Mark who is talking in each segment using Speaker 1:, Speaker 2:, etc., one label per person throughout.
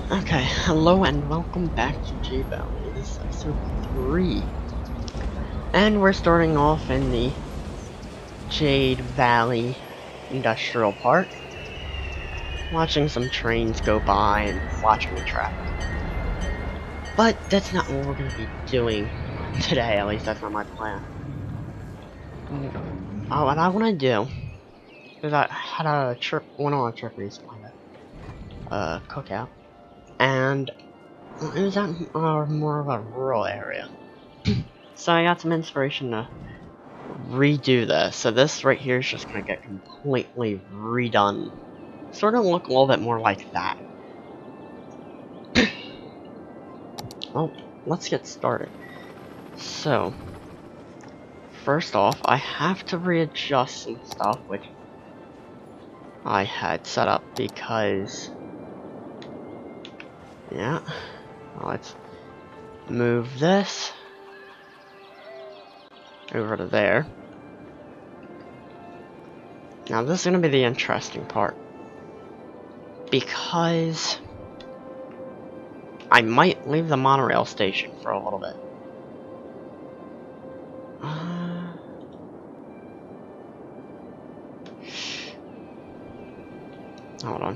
Speaker 1: Okay, hello and welcome back to Jade Valley. This is episode 3. And we're starting off in the Jade Valley Industrial Park. Watching some trains go by and watching the traffic. But that's not what we're going to be doing today, at least that's not my plan. What I want to do is I had went on a trip recently, cookout. And it was at more of a rural area. So I got some inspiration to redo this. So this right here is just gonna get completely redone. Sort of look a little bit more like that. Well, let's get started. So, first off, I have to readjust some stuff which I had set up because, yeah, let's move this over to there. Now this is gonna be the interesting part, because I might leave the monorail station for a little bit. Hold on.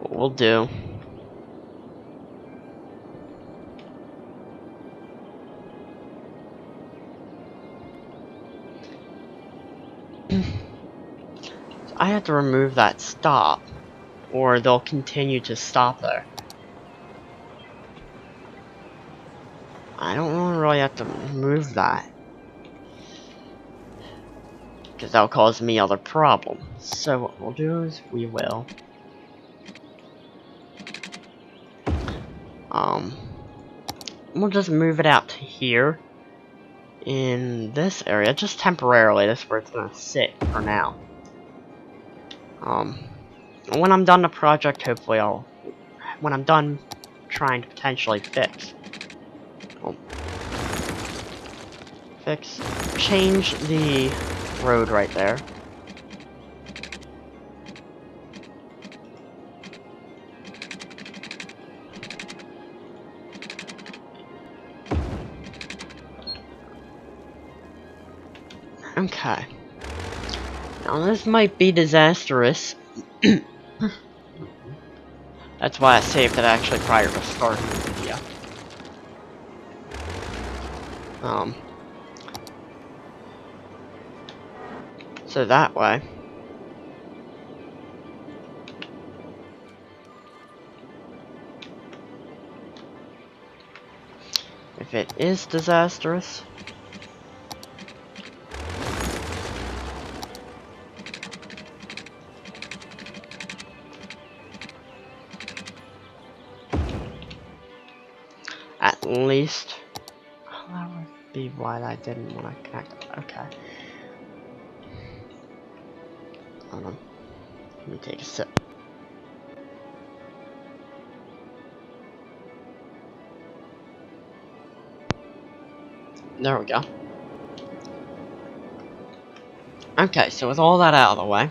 Speaker 1: What we'll do I have to remove that stop, or they'll continue to stop there. I don't really have to move that, because that'll cause me other problems. So what we'll do is we will we'll just move it out to here in this area, just temporarily. That's where it's gonna sit for now. When I'm done the project, hopefully when I'm done trying to potentially change the road right there. Okay. Now this might be disastrous. That's why I saved it actually prior to starting the video. So that way. If it is disastrous, at least, that would be why I didn't want to connect it. Okay. Hold on. Let me take a sip. There we go. Okay, so with all that out of the way,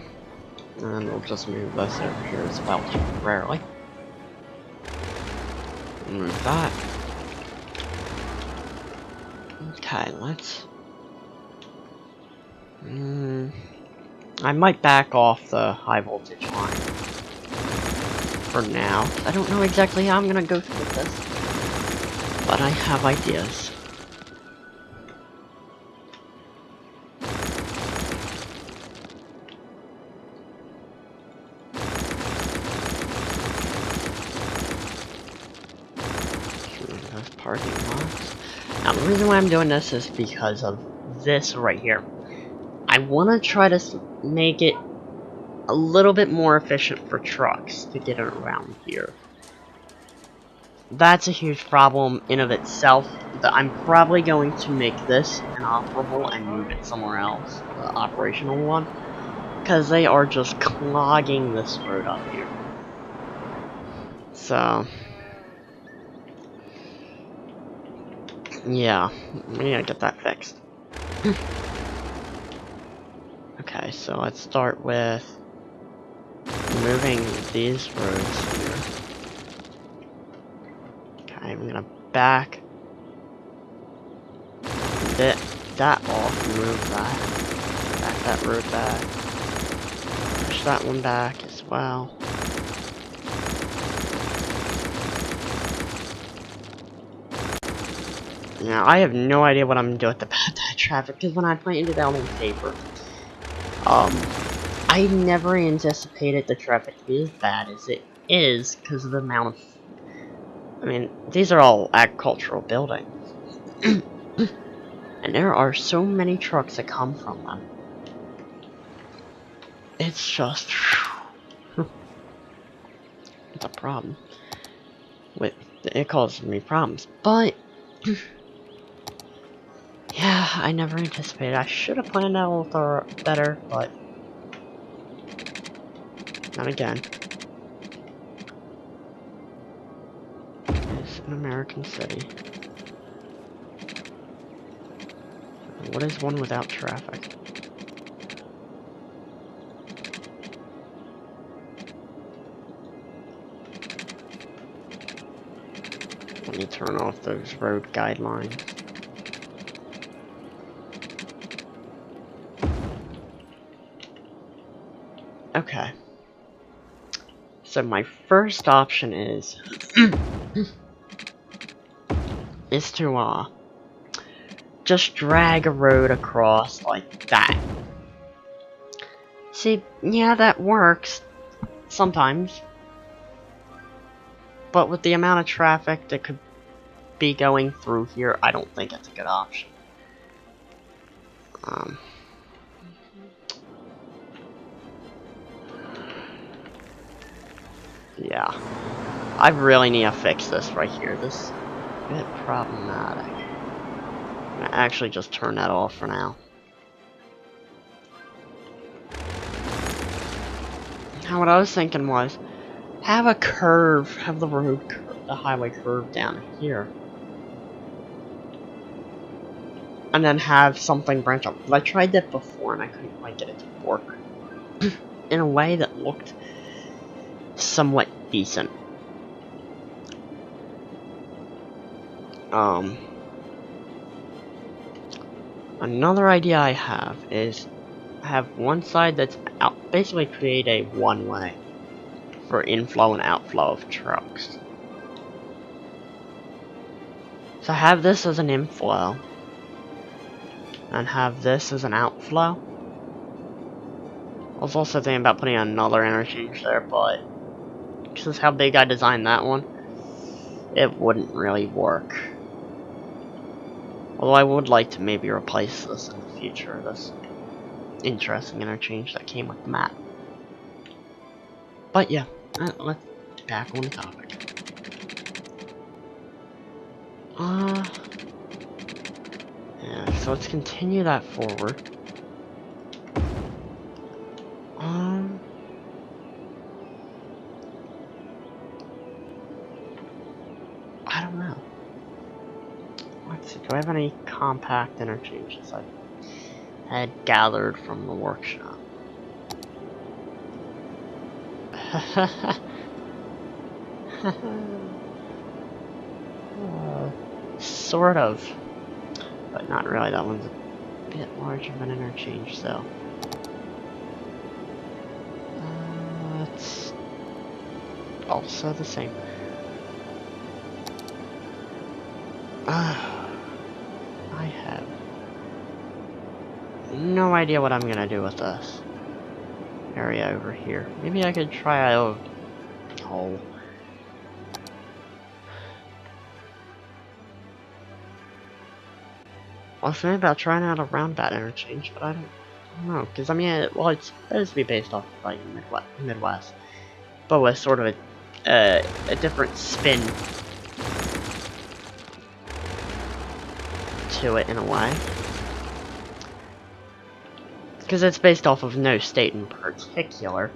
Speaker 1: and we'll just move this over here as well temporarily. Move that. Okay, let's... I might back off the high voltage line for now. I don't know exactly how I'm gonna go through this, but I have ideas. Those parking lots. Now the reason why I'm doing this is because of this right here. I want to try to make it a little bit more efficient for trucks to get it around here. That's a huge problem in of itself. That I'm probably going to make this inoperable and move it somewhere else, the operational one, because they are just clogging this road up here. So, yeah, we need to get that fixed. Okay, so let's start with moving these roads here. Okay, I'm gonna back that off, move that. Back that road back. Push that one back as well. Now, I have no idea what I'm gonna do about that traffic, because when I pointed it out on paper, I never anticipated the traffic to be as bad as it is, because of the amount of... I mean, these are all agricultural buildings. And there are so many trucks that come from them. It's just... it's a problem. It causes me problems, but... yeah, I never anticipated. I should have planned out a little better, but... not again. It's an American city. What is one without traffic? Let me turn off those road guidelines. Okay. So my first option is to just drag a road across like that. See, yeah, that works sometimes. But with the amount of traffic that could be going through here, I don't think it's a good option. Yeah. I really need to fix this right here. This is a bit problematic. I'm gonna actually just turn that off for now. Now what I was thinking was, have a curve, have the highway curve down here. And then have something branch up. I tried that before and I couldn't quite get it to work in a way that looked somewhat decent. Another idea I have is have one side that's out, basically create a one-way for inflow and outflow of trucks. So have this as an inflow and have this as an outflow. I was also thinking about putting another interchange there, but because of how big I designed that one, it wouldn't really work. Although I would like to maybe replace this in the future, this interesting interchange that came with the map. But yeah, let's back on the topic. Yeah, so let's continue that forward. I don't know. Let's see, do I have any compact interchanges I had gathered from the workshop? Sort of. But not really, that one's a bit large of an interchange, so. It's also the same. I have no idea what I'm gonna do with this area over here. Maybe I could try out a hole. I was thinking about trying out a roundabout interchange, but I don't know, because I mean, well, it's supposed to be based off of, like, Midwest, but with sort of a different spin to it in a way, because it's based off of no state in particular.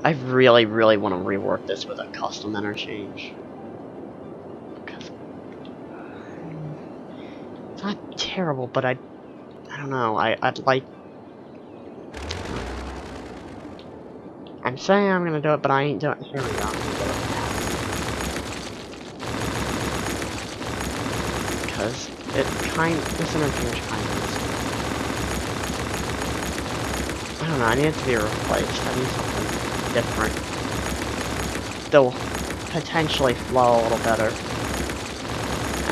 Speaker 1: I really, really want to rework this with a custom interchange. Because it's not terrible, but I don't don't know, I'd like... I'm saying I'm gonna do it, but I ain't doing it. Here we go. Because this interchange kind of is... I don't know, I need it to be replaced. I need something different. Still potentially flow a little better.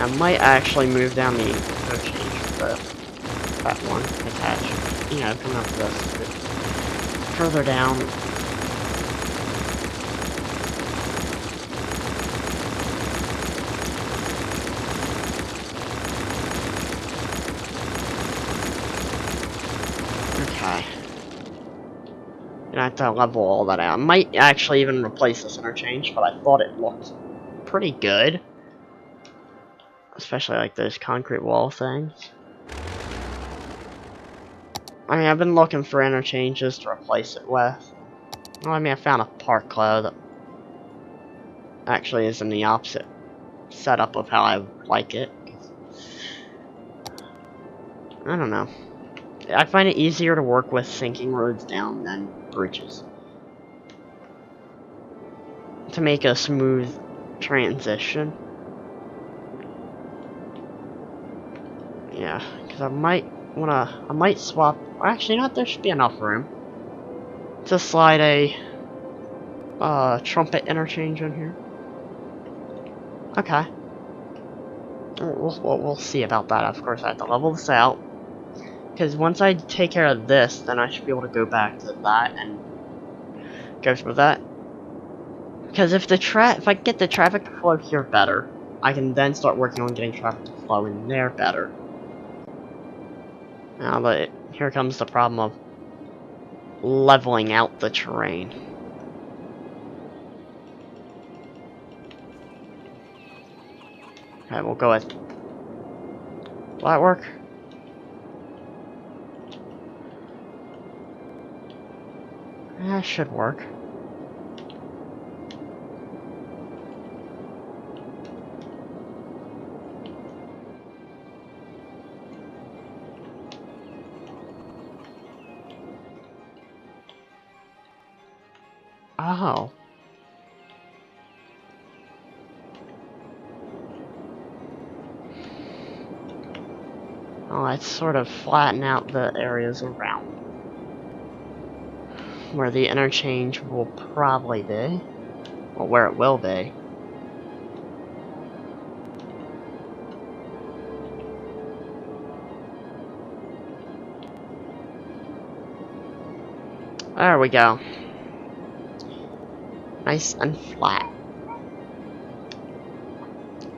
Speaker 1: I might actually move down the interchange for that one attached. You know, coming up to this a bit further down. Okay. And I have to level all that out. I might actually even replace this interchange, but I thought it looked pretty good. Especially like those concrete wall things. I mean, I've been looking for interchanges to replace it with. Well, I mean, I found a park cloud that actually is in the opposite setup of how I like it. I don't know. I find it easier to work with sinking roads down than bridges. To make a smooth transition. Yeah, because I might swap. Actually, not. There should be enough room to slide a trumpet interchange in here. Okay. We'll see about that. Of course, I have to level this out. Because once I take care of this, then I should be able to go back to that and go through that. Because if I get the traffic to flow here better, I can then start working on getting traffic to flow in there better. Now, but here comes the problem of leveling out the terrain. Okay, we'll go with... Will that work? Yeah, it should work. Oh. Oh, let's sort of flatten out the areas around where the interchange will probably be. Well, where it will be. There we go. Nice and flat.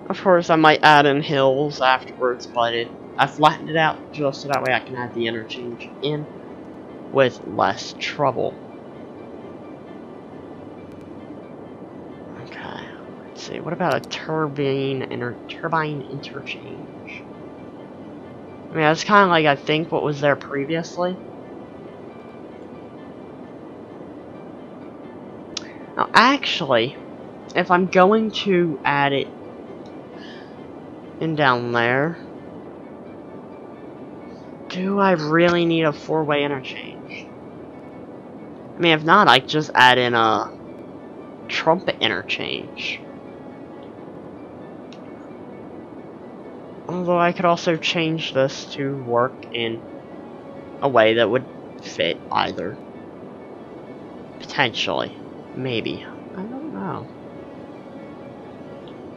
Speaker 1: Of course, I might add in hills afterwards, but I flattened it out just so that way I can add the interchange in with less trouble. Okay, let's see. What about a turbine interchange? I mean, that's kind of like, I think, what was there previously. Now, actually, if I'm going to add it in down there, do I really need a four-way interchange? I mean, if not, I just add in a trumpet interchange. Although I could also change this to work in a way that would fit either. Potentially. Maybe. I don't know.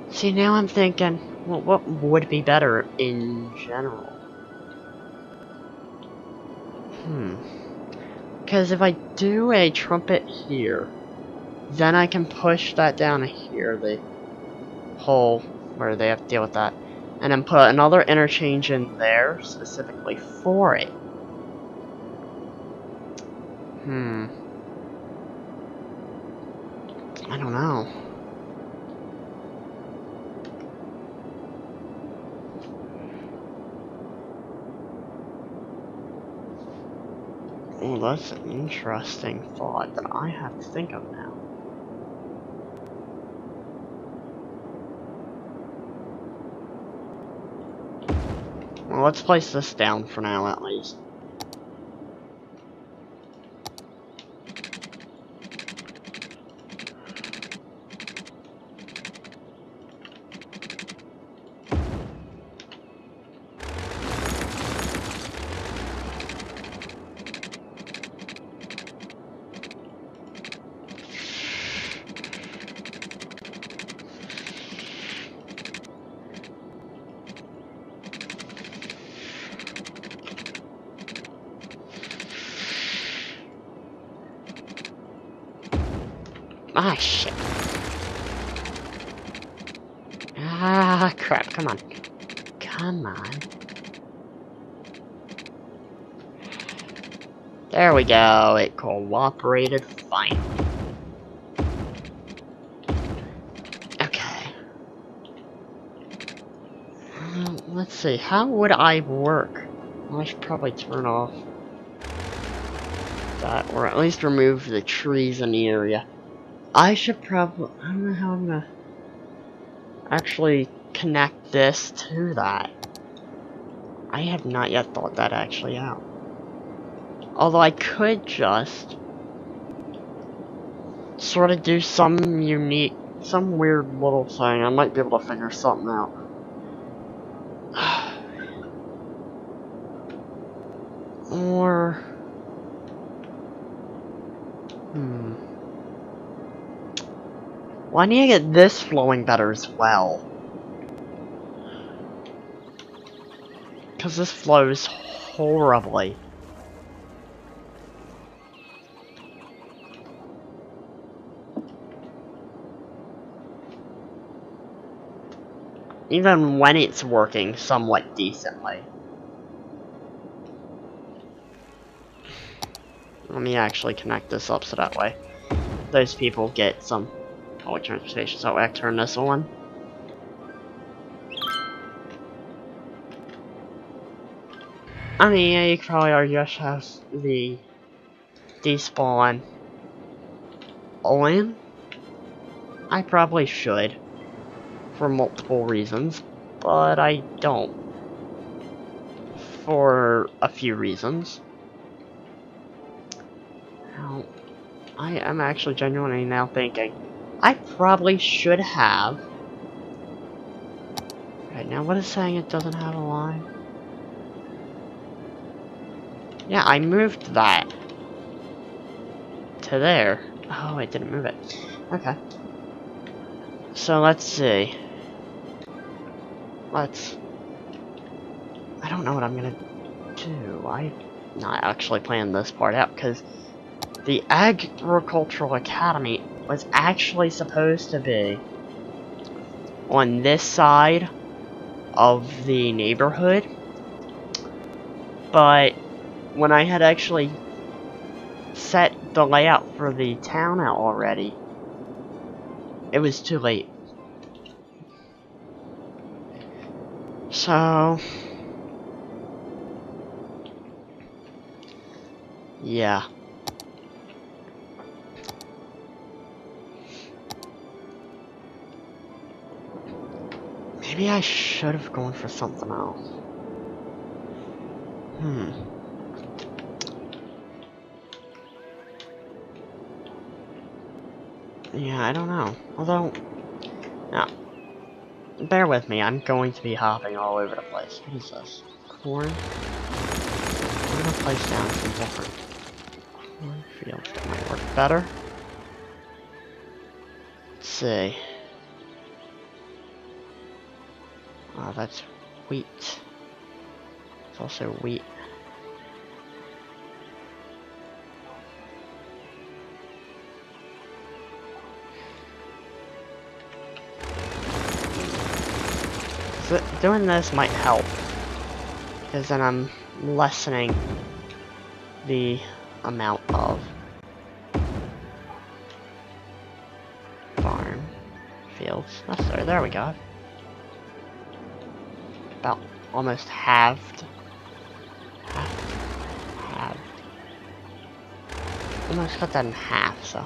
Speaker 1: See, now I'm thinking, well, what would be better in general? Because if I do a trumpet here, then I can push that down here, the hole where they have to deal with that, and then put another interchange in there specifically for it. I don't know. Well, that's an interesting thought that I have to think of now. Well, let's place this down for now, at least. Ah, shit. Ah, crap. Come on. Come on. There we go. It cooperated finally. Okay. Let's see. How would I work? Well, I should probably turn off that, or at least remove the trees in the area. I should probably... I don't know how I'm gonna actually connect this to that. I have not yet thought that actually out. Although I could just sort of do some unique, some weird little thing. I might be able to figure something out. Or... Well, I need to get this flowing better as well. Because this flows horribly. Even when it's working somewhat decently. Let me actually connect this up so that way those people get some public transportation. So I turn this on. I mean, yeah, you could probably argue I should have the despawn on. I probably should, for multiple reasons, but I don't. For a few reasons. Now, I am actually genuinely now thinking, I probably should have. Right now, what is saying it doesn't have a line? Yeah, I moved that to there. Oh, I didn't move it. Okay. So let's see. I don't know what I'm gonna do. I'm not actually planning this part out because the Agricultural Academy was actually supposed to be on this side of the neighborhood, but when I had actually set the layout for the town out already, it was too late. So yeah. Maybe I should have gone for something else. Yeah, I don't know. Although, no. Bear with me, I'm going to be hopping all over the place. What is this? Corn? I'm gonna place down some different cornfields that might work better. Let's see. Oh, that's wheat. It's also wheat. So doing this might help, because then I'm lessening the amount of farm fields necessary. There we go. About almost halved. Halved. Almost cut that in half, so.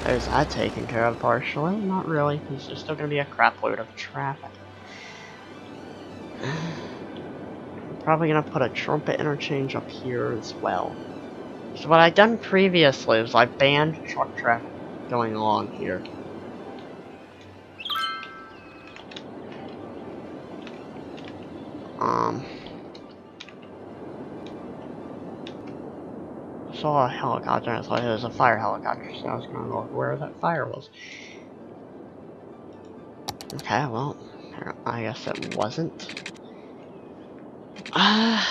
Speaker 1: There's that taken care of partially. Not really, because there's still going to be a crap load of traffic. I'm probably going to put a trumpet interchange up here as well. So what I've done previously is I banned truck traffic going along here. Saw a helicopter and I thought it was a fire helicopter, so I was gonna look where that fire was. Okay, well, I guess it wasn't. Yeah,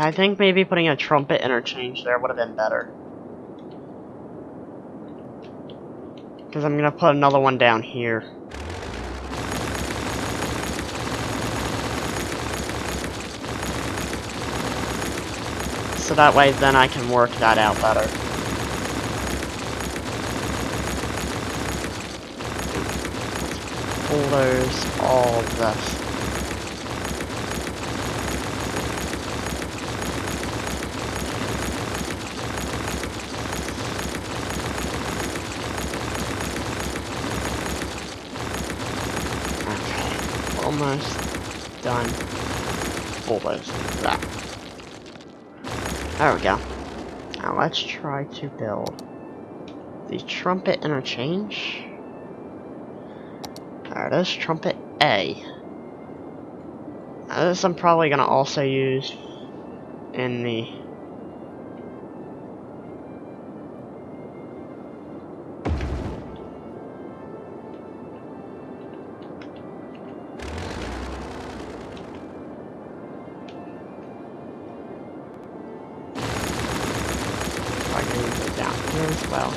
Speaker 1: I think maybe putting a trumpet interchange there would have been better. Because I'm gonna put another one down here. So that way then I can work that out better. Let's bulldoze all of this. Okay, almost done bulldozing that. There we go. Now let's try to build the trumpet interchange. There it is, trumpet A. Now this I'm probably gonna also use in the I can use it down here as well.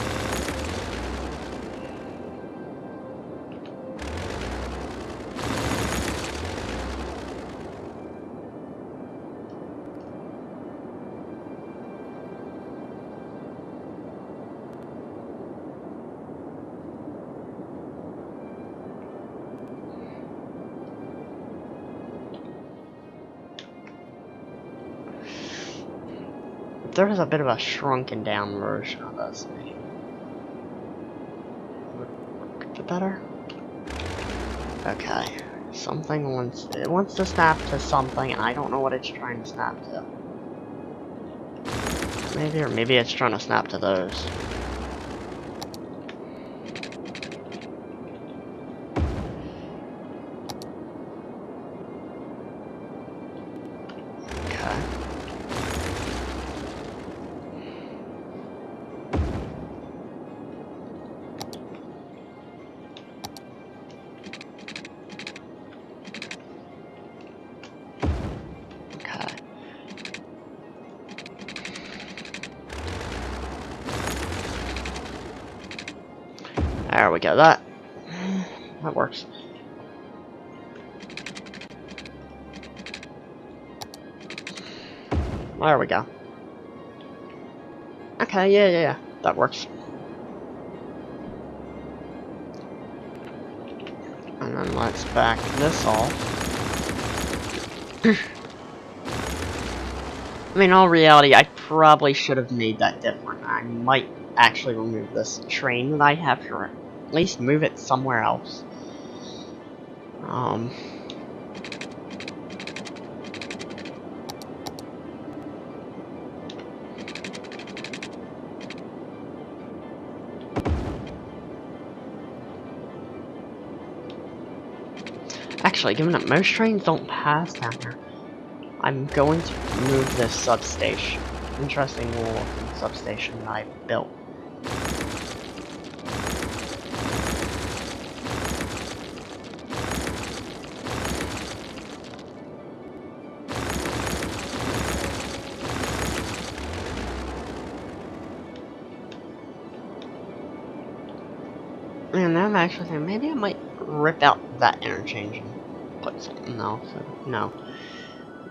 Speaker 1: There is a bit of a shrunken down version of this. Would it better? Okay. Something wants to snap to something, and I don't know what it's trying to snap to. Maybe it's trying to snap to those. There we go, that works. There we go. Okay, yeah, that works. And then let's back this off. I mean, in all reality, I probably should have made that different. I might actually remove this train that I have here. At least move it somewhere else. Actually, given that most trains don't pass down here, I'm going to move this substation. Interesting little looking substation that I built. And I'm actually thinking maybe I might rip out that interchange and put something else. No.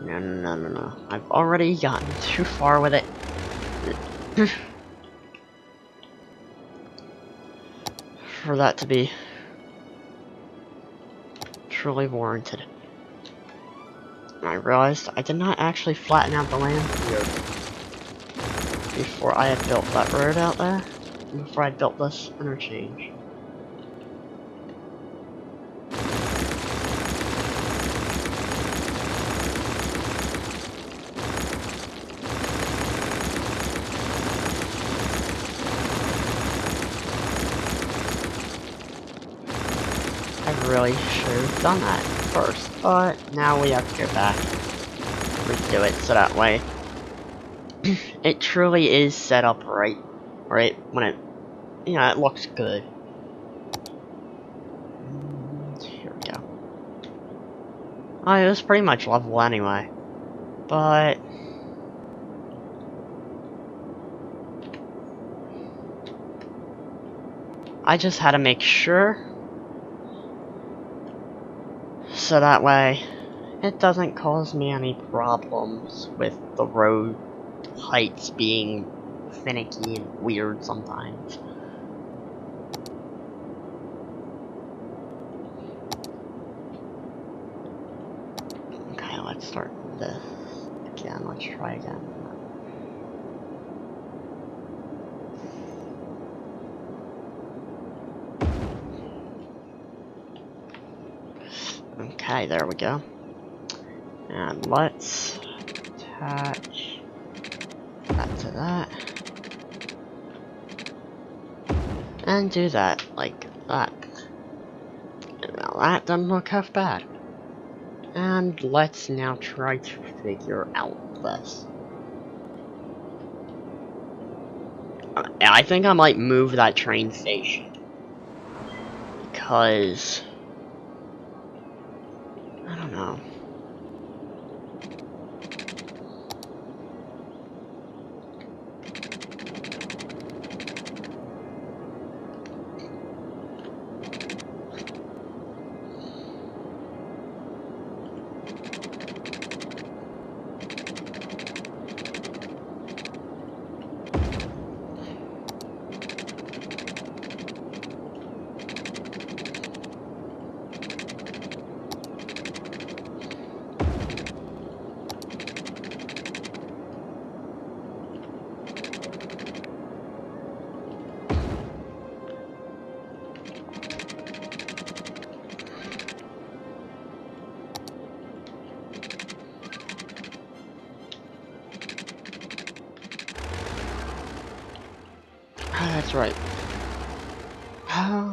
Speaker 1: No. I've already gotten too far with it. For that to be truly warranted. And I realized I did not actually flatten out the land here. before I had built that road out there, before I built this interchange. I really should have done that first, but now we have to go back, redo it, so that way it truly is set up right when it, you know, it looks good. Here we go. Oh, it was pretty much level anyway, but I just had to make sure so that way it doesn't cause me any problems with the road heights being finicky and weird sometimes. Okay, let's start this again. Let's try again. Okay, there we go. And let's attach that to that. And do that like that. Now that doesn't look half bad. And let's now try to figure out this. I think I might move that train station. Because I don't know. That's right.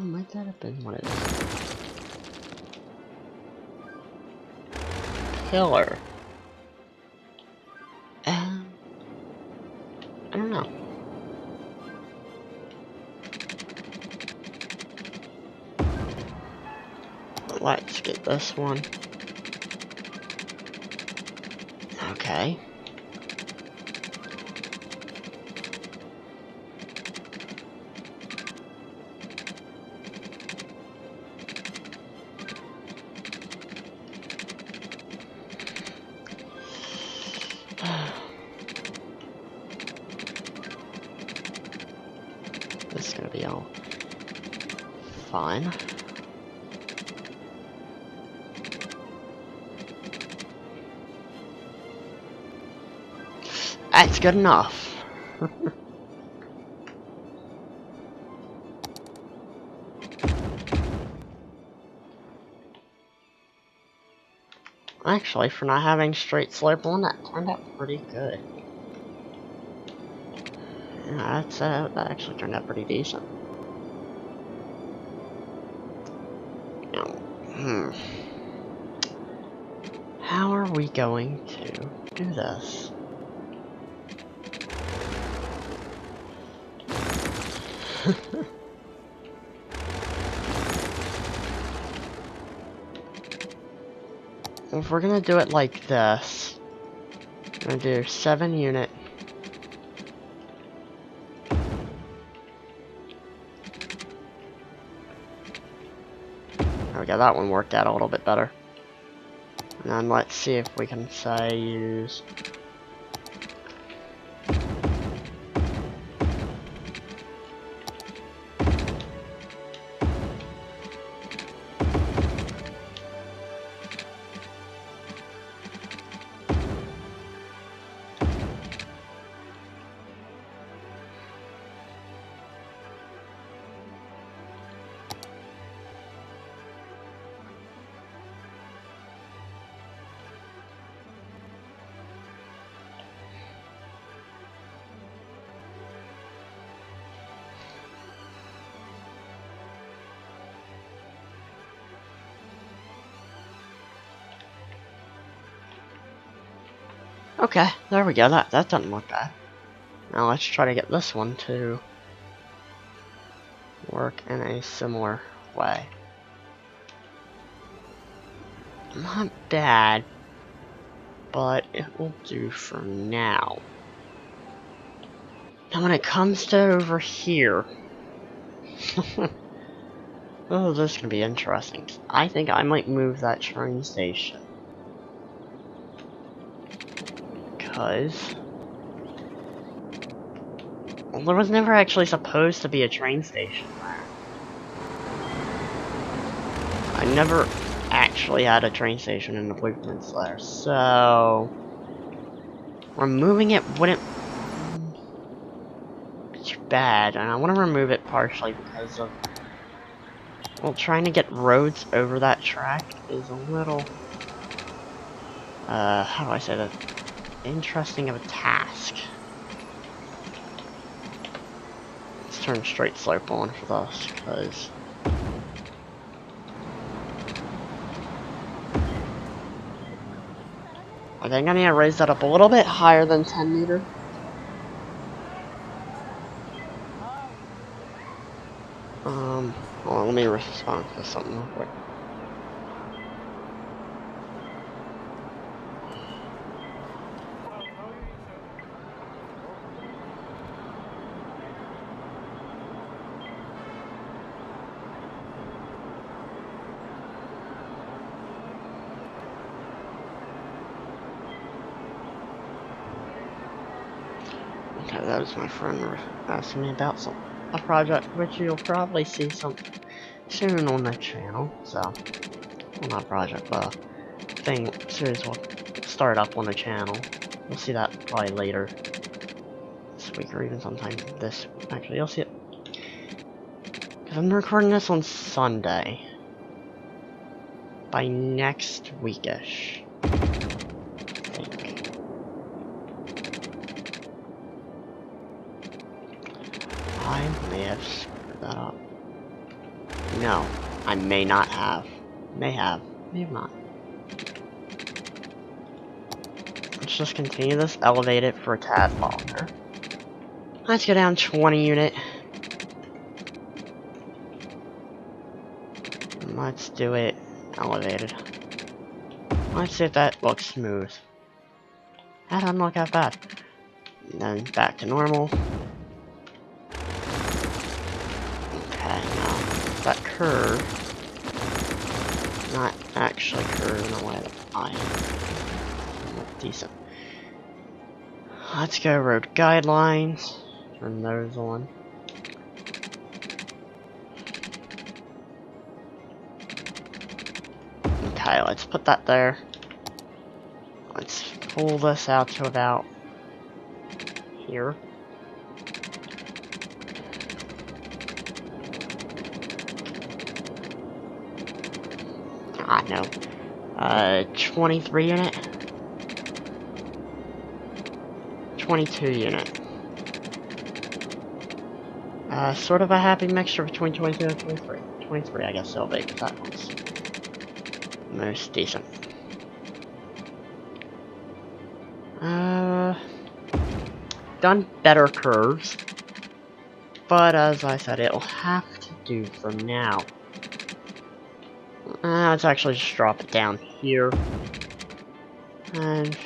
Speaker 1: Might that have been what it is? Pillar. I don't know. Let's get this one. Okay. This is gonna be all fine. That's good enough. Actually, for not having straight slope on, that turned out pretty good. Yeah, that actually turned out pretty decent. Now, how are we going to do this? If we're gonna do it like this, I'm gonna do 7 unit. There we go, that one worked out a little bit better. And then let's see if we can say use Okay, there we go. That doesn't look bad. Now let's try to get this one to work in a similar way. Not bad, but it will do for now. Now when it comes to over here, oh, this is gonna be interesting. I think I might move that train station. Because well, there was never actually supposed to be a train station there. I never actually had a train station in the blueprints there, so removing it wouldn't be too bad, and I want to remove it partially because of, well, trying to get roads over that track is a little, how do I say that, interesting of a task. Let's turn straight slope on for this, because I think I need to raise that up a little bit higher than 10 meter. Hold on, let me respond to something real quick. Okay, that was my friend asking me about a project which you'll probably see some soon on the channel. So, well, not project, but thing series will start up on the channel. You'll see that probably later this week or even sometime this. Actually, you'll see it because I'm recording this on Sunday. By next weekish, I think. I may have screwed that up. No, I may not have. May have not. Let's just continue this, elevate it for a tad longer. Let's go down 20 unit. Let's do it elevated. Let's see if that looks smooth. That doesn't look that bad. And then back to normal. Okay, now that curve, not actually curve in a way that I look decent. Let's go road guidelines. Turn those on. Okay, let's put that there. Let's pull this out to about here. Ah, no. 23 unit. 22 unit. Sort of a happy mixture between 22 and 23. 23, I guess it'll be, because that one's most decent. Done better curves, but as I said, it'll have to do for now. Let's actually just drop it down here, and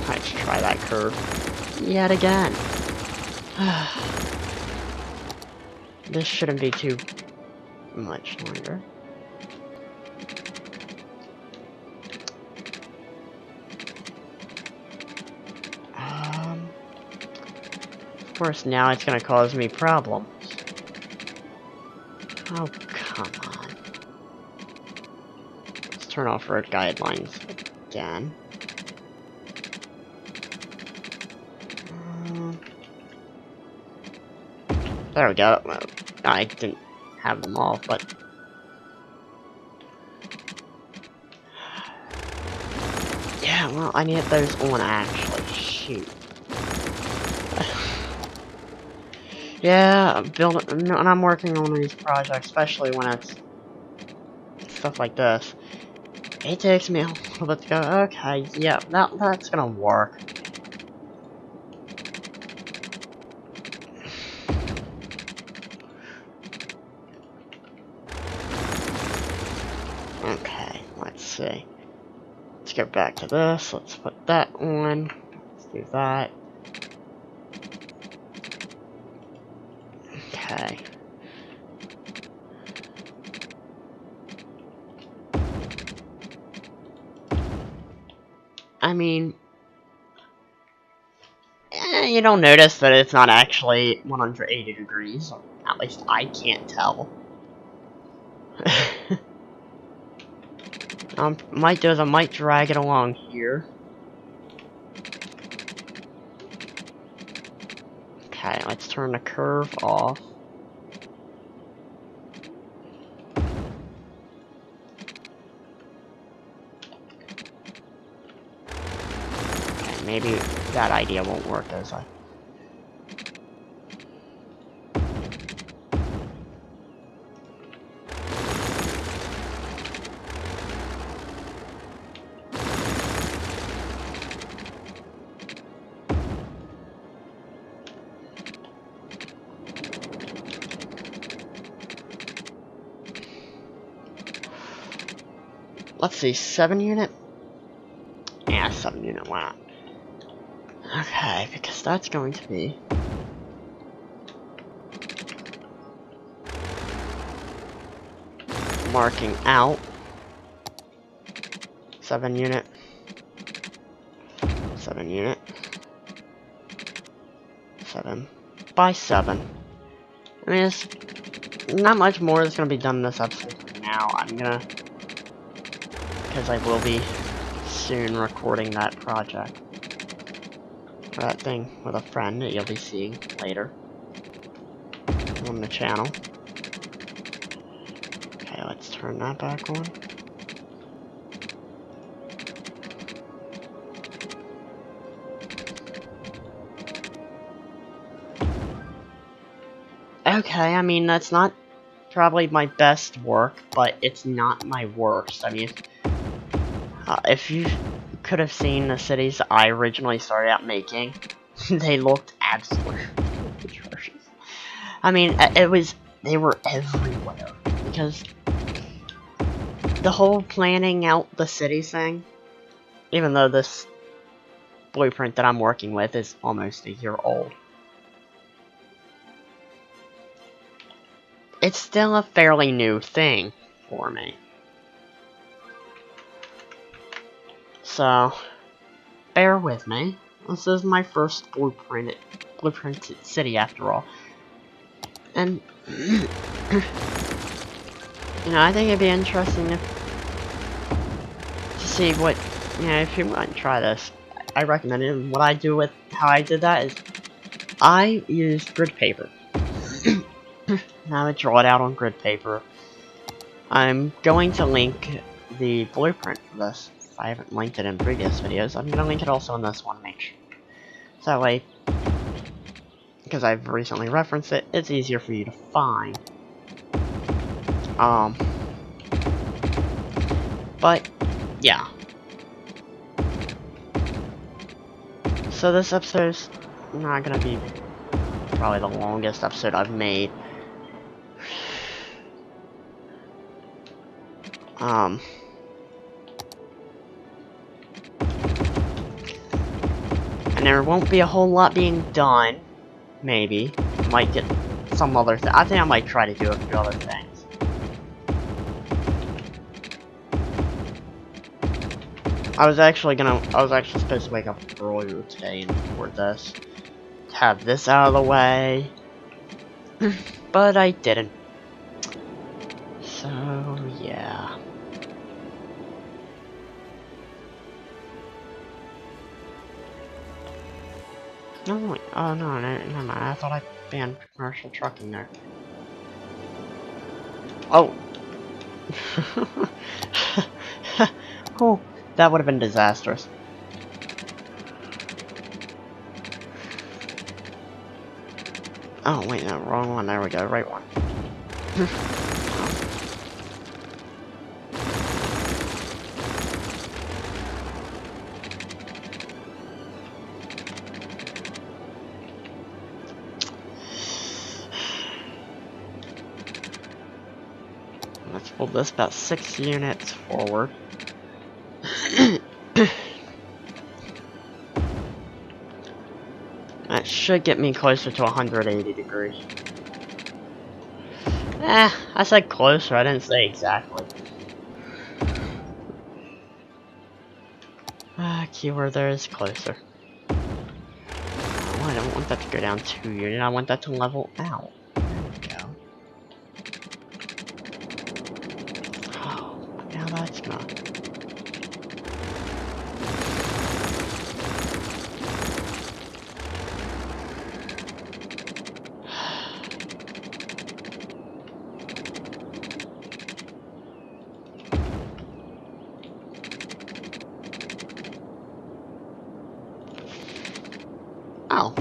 Speaker 1: let's try that curve yet again. This shouldn't be too much longer. Of course, now it's gonna cause me problems. Oh, come on. Let's turn off road guidelines again. There we go. Well, I didn't have them all, but yeah, well, I need those on actually. Shoot. Yeah, when I'm working on these projects, especially when it's stuff like this, it takes me a little bit to go, okay, yeah, that's gonna work. Okay, let's see. Let's get back to this. Let's put that on. Let's do that. Okay. I mean, you don't notice that it's not actually 180 degrees. Or at least I can't tell. Might do is I might drag it along here. Okay, let's turn the curve off. Okay, maybe that idea won't work as I... Let's see, 7 unit? Yeah, 7 unit, why not? Okay, because that's going to be... marking out 7 unit, 7 unit, 7 by 7. I mean, it's not much more that's gonna be done in this episode for now. I'm gonna, because I will be soon recording that project, or that thing with a friend that you'll be seeing later on the channel. Okay, let's turn that back on. Okay, I mean, that's not probably my best work, but it's not my worst. I mean, if you could have seen the cities I originally started out making, they looked absolutely atrocious. I mean, they were everywhere, because the whole planning out the city thing, even though this blueprint that I'm working with is almost a year old, it's still a fairly new thing for me. So, bear with me. This is my first blueprinted city after all. And, you know, I think it'd be interesting to see what, you know, if you want to try this, I recommend it. And what I do with how I did that is, I used grid paper. And I would draw it out on grid paper. I'm going to link the blueprint for this. If I haven't linked it in previous videos, I'm going to link it also in this one, make sure. So that way, because I've recently referenced it, it's easier for you to find. But, yeah. So this episode's not gonna be probably the longest episode I've made. And there won't be a whole lot being done. Maybe. Might get some other thing. I think I might try to do a few other things. I was actually supposed to wake up earlier today and record this. To have this out of the way. But I didn't. So, yeah. No, wait. Oh, no, never mind. I thought I banned commercial trucking there. Oh. Oh, that would have been disastrous. Oh, wait, no, wrong one. There we go, right one. Let's pull this about 6 units forward. That should get me closer to 180 degrees. I said closer, I didn't say exactly. Keyword there is closer. Oh, I don't want that to go down 2 units, I want that to level out. There we go. Oh, now that's not. Oh,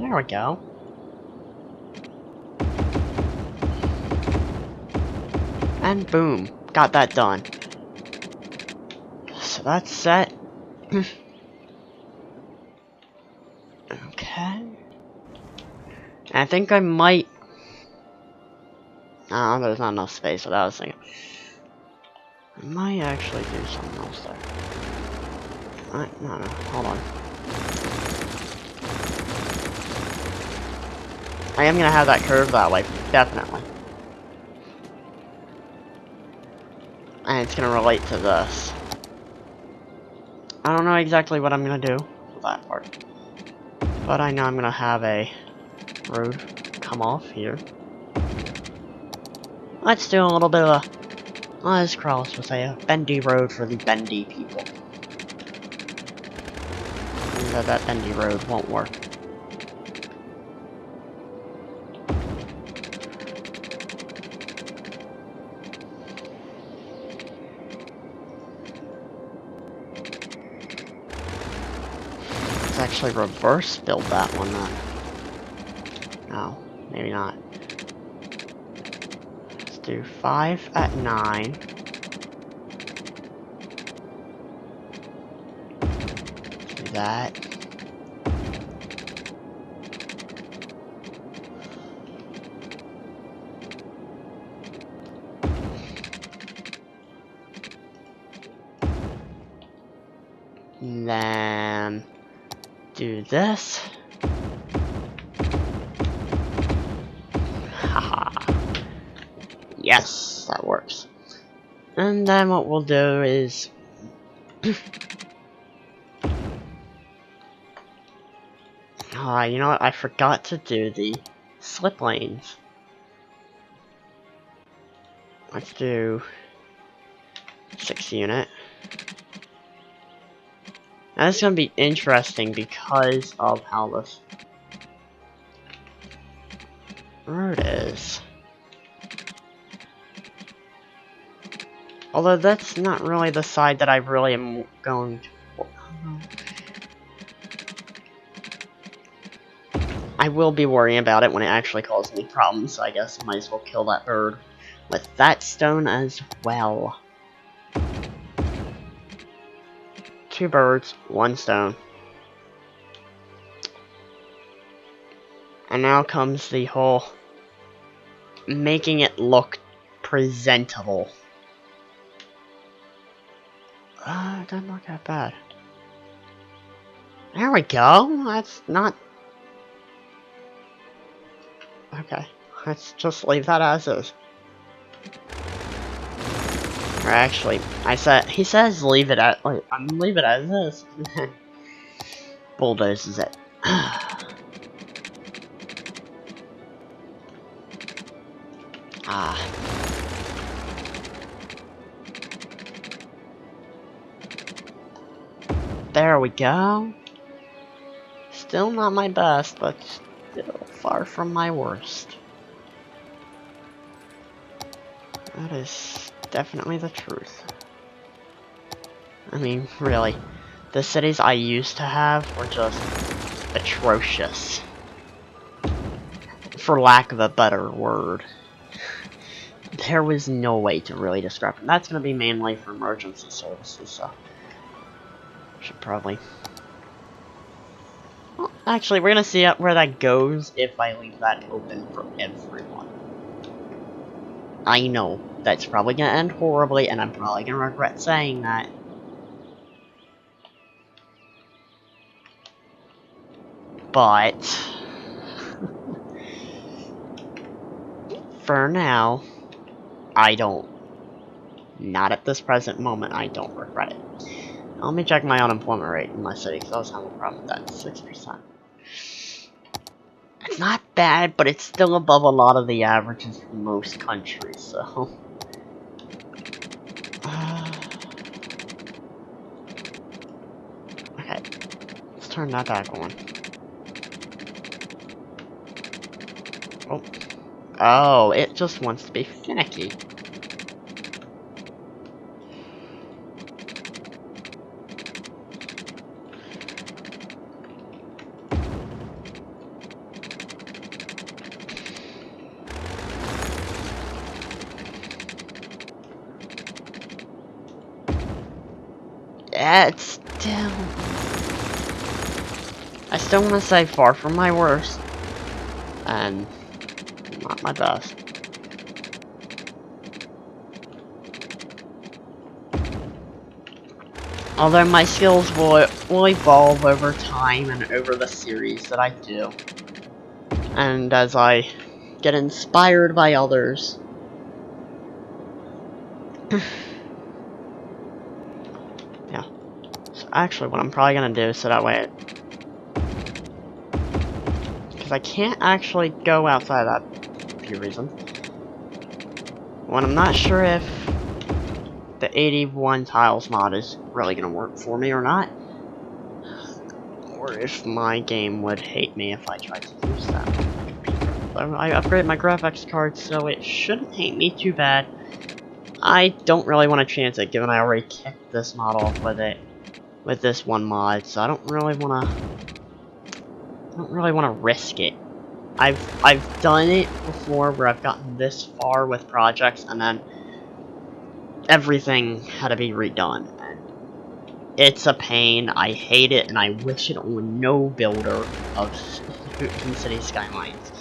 Speaker 1: there we go. And boom, got that done. So that's set. Okay. I think I might... Oh, there's not enough space, what I was thinking. I might actually do something else there. No, hold on. I am gonna have that curve that way, definitely. And it's gonna relate to this. I don't know exactly what I'm gonna do for that part. But I know I'm gonna have a road come off here. Let's do a little bit of a, as Krauss would say, a bendy road for the bendy people. That bendy road won't work. Let's actually reverse build that one then. No, maybe not. Let's do 5 at 9. Do that. And then do this. Haha. Yes, that works. And then what we'll do is you know what? I forgot to do the slip lanes. Let's do 6 unit. Now this is gonna be interesting because of how this road is. Although that's not really the side that I really am going to. I will be worrying about it when it actually causes me problems, so I guess I might as well kill that bird with that stone as well. 2 birds, 1 stone. And now comes the whole making it look presentable. It doesn't look that bad. There we go. That's not... Okay. Let's just leave that as is. Or actually, he says leave it at, like, I'm gonna leave it as is. Bulldozes it. There we go. Still not my best, but still far from my worst. That is definitely the truth. I mean, really, the cities I used to have were just atrocious. for lack of a better word. There was no way to really describe it. That's going to be mainly for emergency services, so should probably... Well, actually, we're going to see where that goes if I leave that open for everyone. I know, that's probably going to end horribly, and I'm probably going to regret saying that. But... for now, I don't. Not at this present moment, I don't regret it. Now, let me check my unemployment rate in my city, because I was having a problem with that. 6%. It's not bad, but it's still above a lot of the averages for most countries, so... okay, let's turn that back on. Oh. Oh, it just wants to be finicky. It's still... I still want to say far from my worst. And not my best. Although my skills will evolve over time and over the series that I do. And as I get inspired by others. Yeah. So actually what I'm probably gonna do so that way because I can't actually go outside of that for a few reasons. One, I'm not sure if the 81 tiles mod is really gonna work for me or not. Or if my game would hate me if I tried to use that on my computer. I upgraded my graphics card, so it shouldn't hate me too bad. I don't really want to chance it, given I already kicked this mod off with it, with this one mod, so I don't really want to risk it. I've done it before where I've gotten this far with projects, and then everything had to be redone. It's a pain, I hate it, and I wish it on no builder of City Skylines.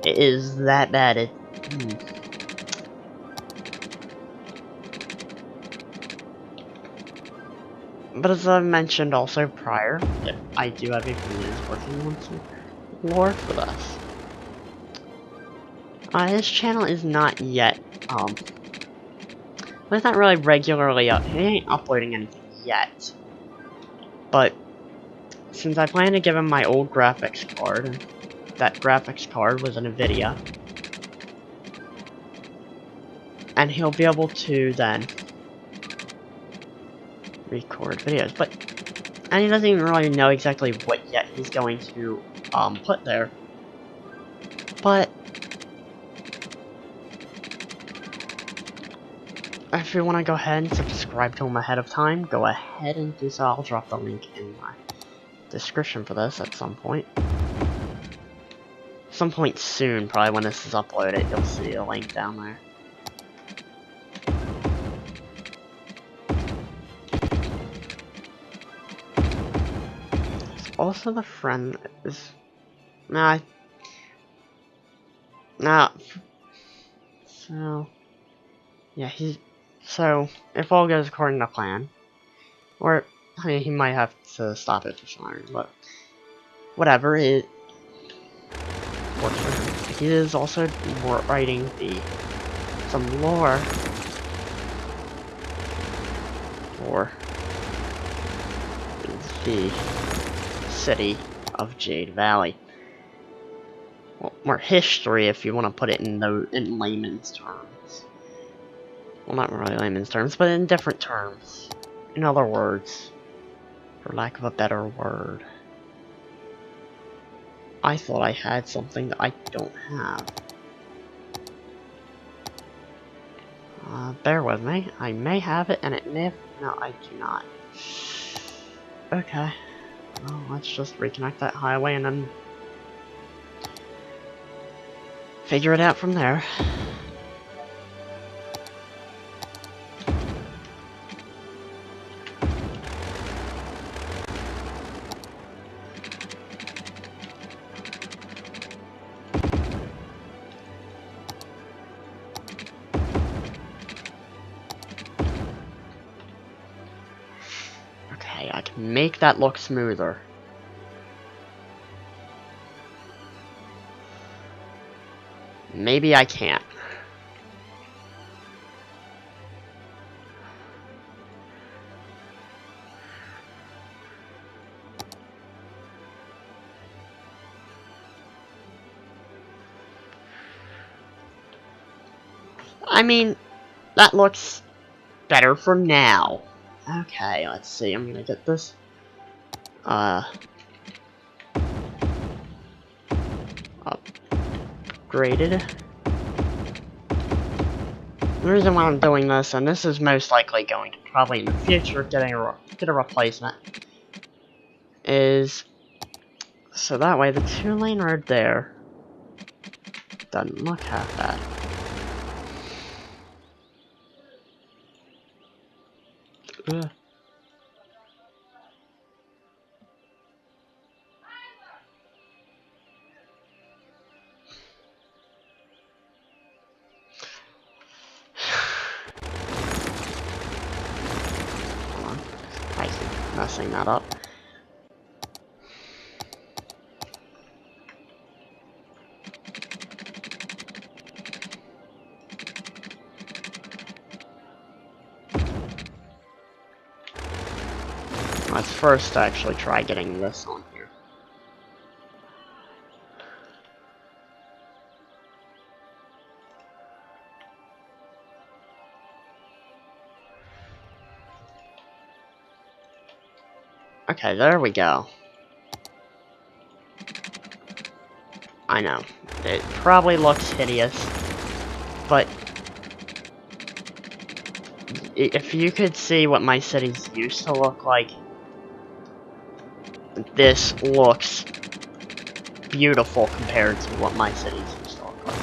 Speaker 1: It is that bad, But as I mentioned also prior, I do have a friend working on some lore for this. His channel is not yet, well, it's not really regularly he ain't uploading anything yet. But, since I plan to give him my old graphics card, and that graphics card was a NVIDIA, and he'll be able to then record videos, and he doesn't even really know exactly what yet he's going to, put there. But, if you want to go ahead and subscribe to him ahead of time, go ahead and do so. I'll drop the link in my description for this at some point. Some point soon, probably when this is uploaded, you'll see a link down there. Also, the friend is... So... yeah, so, if all goes according to plan, or, I mean, he might have to stop it for some reason, but whatever, it works for him. He is also writing some lore for the city of Jade Valley. Well, more history, if you want to put it in layman's terms. Well, not really layman's terms, but in different terms. In other words, for lack of a better word. I thought I had something that I don't have. Bear with me. I may have it, and it may have... no, I do not. Okay. Well, let's just reconnect that highway, and then... figure it out from there. Okay, I can make that look smoother. Maybe I can't. I mean, that looks better for now. Okay, let's see. I'm gonna get this upgraded. The reason why I'm doing this, and this is most likely going to probably in the future get a replacement, is so that way the 2-lane road there doesn't look half bad. Ugh. Hold on. I keep messing that up. Let's first actually try getting this on here. Okay, there we go. I know, it probably looks hideous, but if you could see what my cities used to look like, this looks beautiful compared to what my cities used to look like.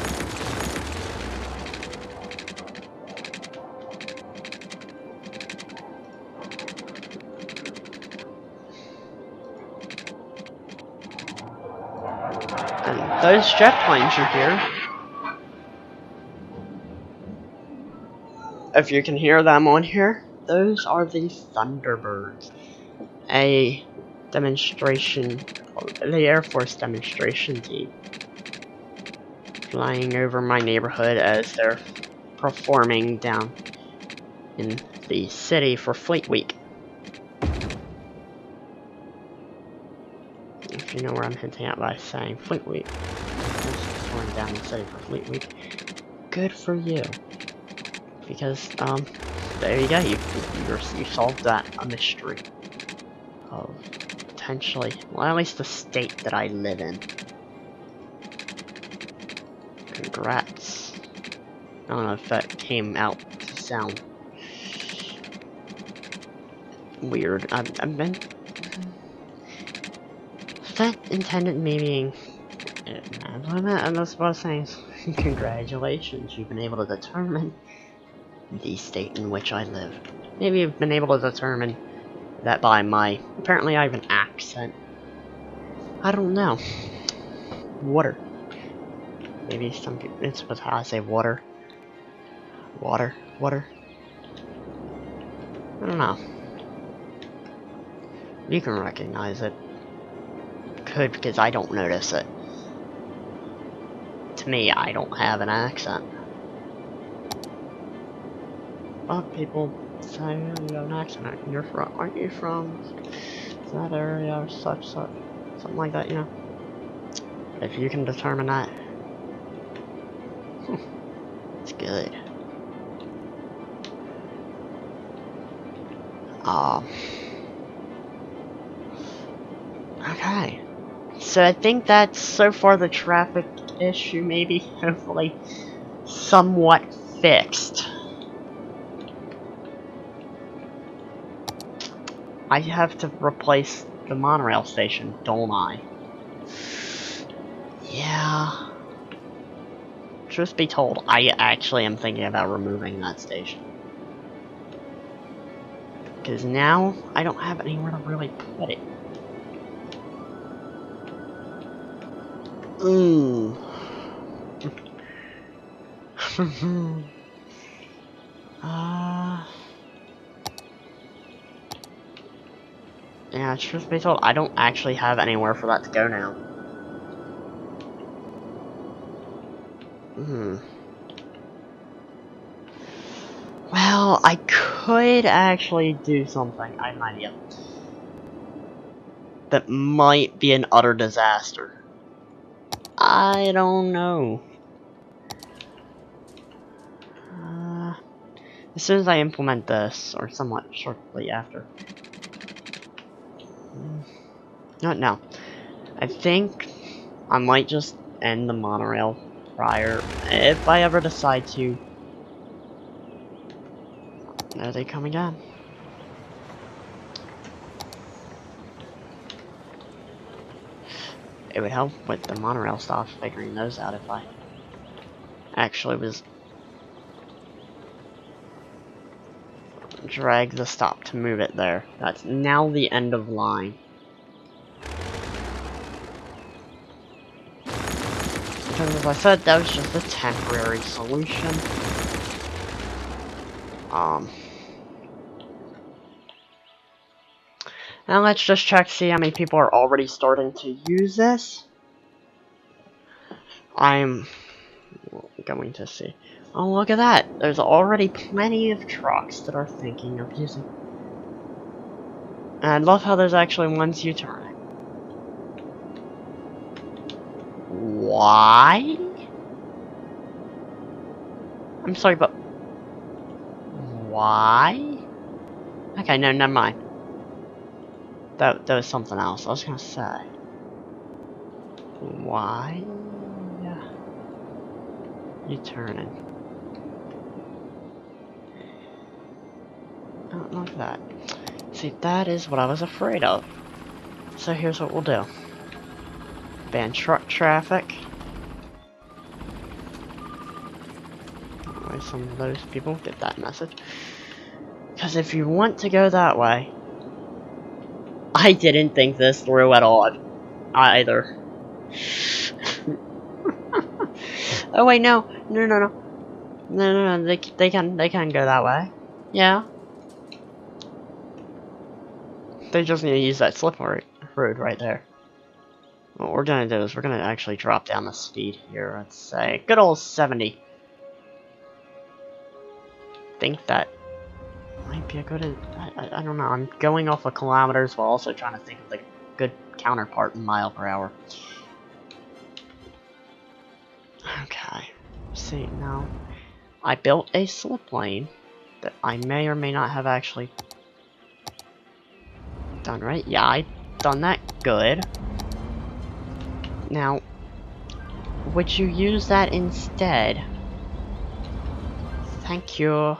Speaker 1: And those jet planes you hear, if you can hear them on here, those are the Thunderbirds. A demonstration, the Air Force demonstration team, flying over my neighborhood as they're performing down in the city for Fleet Week. If you know where I'm hinting at by saying Fleet Week, just going down the city for Fleet Week. Good for you, because there you go. You solved that mystery of potentially, well, at least the state that I live in. Congrats. I don't know if that came out to sound weird. I've been. That intended me being. I'm just about saying. Congratulations, you've been able to determine the state in which I live. Maybe you've been able to determine that by my. Apparently, I have an accent. I don't know. Water. Maybe some people. It's how I say water. Water. Water. I don't know. You can recognize it. Could, because I don't notice it. To me, I don't have an accent. But people say, you have an accent. Aren't you from that area or such? Something like that, you know? If you can determine that, it's good. Okay. So I think that's so far the traffic issue, maybe, hopefully, somewhat fixed. I have to replace the monorail station, don't I? Yeah. truth be told, I actually am thinking about removing that station. Because now, I don't have anywhere to really put it. Ooh. Yeah, truth be told, I don't actually have anywhere for that to go now. Well, I could actually do something. I have an idea. That might be an utter disaster. I don't know. As soon as I implement this, or somewhat shortly after. No. I think I might just end the monorail prior, if I ever decide to. There they come again. It would help with the monorail stops figuring those out if I actually was drag the stop to move it there. That's now the end of line. Because as I said, that was just a temporary solution. Now let's just check to see how many people are already starting to use this. I'm going to see. Oh, look at that! There's already plenty of trucks that are thinking of using. And I love how there's actually ones U-turning. Why? I'm sorry, but why? Okay, no, never mind. That was something else. I was gonna say. Why? U-turning. Oh, look at that. See, that is what I was afraid of. So here's what we'll do. Ban truck traffic. Why some of those people get that message. Because if you want to go that way... I didn't think this through at all, either. Oh wait, no, they can go that way. Yeah. They just need to use that slip road right there. What we're gonna do is we're gonna actually drop down the speed here. Let's say good old 70. Think that might be a good. I don't know. I'm going off of kilometers while also trying to think of the good counterpart in mile per hour. Okay. See now, I built a slip lane that I may or may not have actually done right. Yeah, I done that good. Now, would you use that instead? Thank you.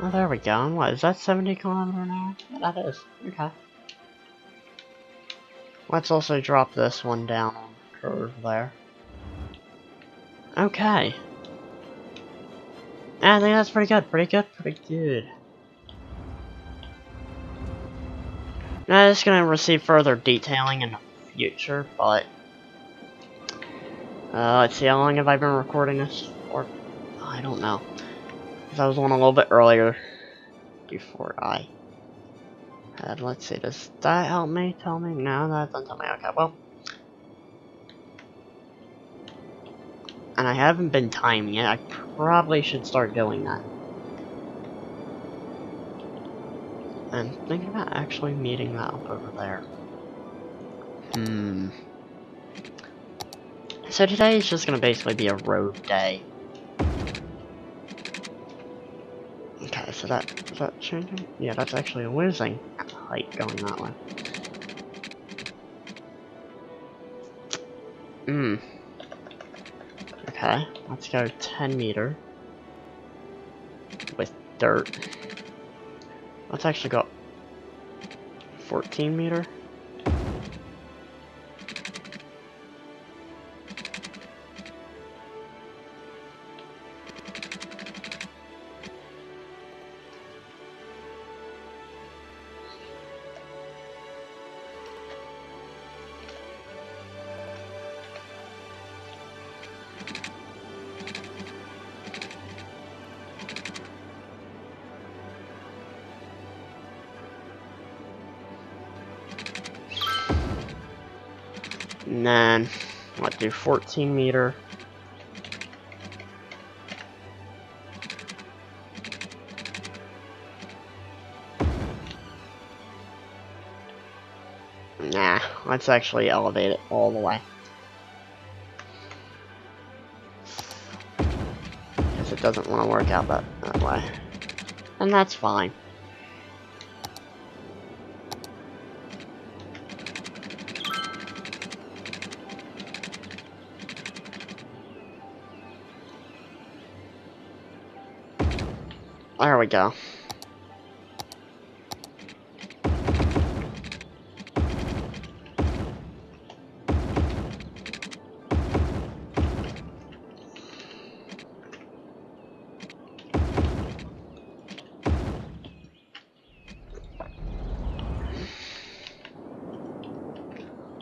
Speaker 1: Oh, there we go. And what, is that 70 kilometers an hour? Yeah, that is. Okay. Let's also drop this one down on the curve there. Okay. I think that's pretty good. Pretty good. Now, it's going to receive further detailing in the future, but... let's see, how long have I been recording this for? I don't know. Because I was on a little bit earlier before I had, let's see, does that help me? Tell me? No, that doesn't tell me. Okay, well. And I haven't been timing it. I probably should start doing that. I'm thinking about actually meeting that up over there. So today is just gonna basically be a road day. Okay, so is that changing? Yeah, that's actually losing height going that way. Okay, let's go 10 meter with dirt. Let's actually go 14 meter. And then, what, do 14 meter. Nah, let's actually elevate it all the way. Because it doesn't want to work out that way. And that's fine. There we go.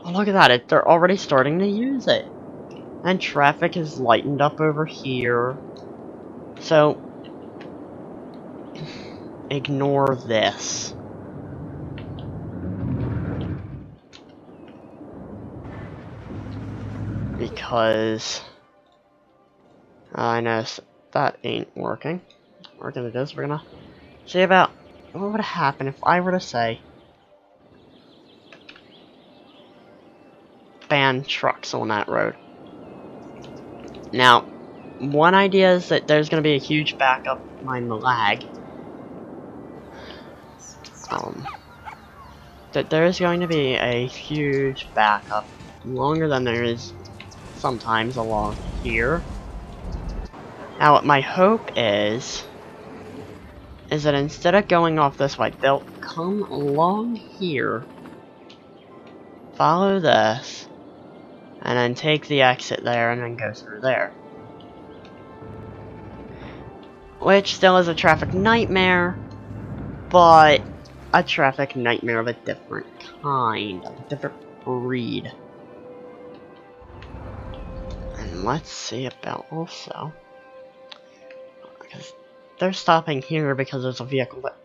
Speaker 1: Oh, look at that, they're already starting to use it. And traffic is lightened up over here. So, ignore this. Because I know that ain't working. We're gonna do this, we're gonna see about what would happen if I were to say ban trucks on that road. Now, one idea is that there's going to be a huge backup behind the lag. That there is going to be a huge backup, longer than there is sometimes along here. Now, what my hope is that instead of going off this way, they'll come along here, follow this, and then take the exit there and then go through there. Which still is a traffic nightmare, but a traffic nightmare of a different kind, of a different breed. And let's see about also, because they're stopping here because there's a vehicle that,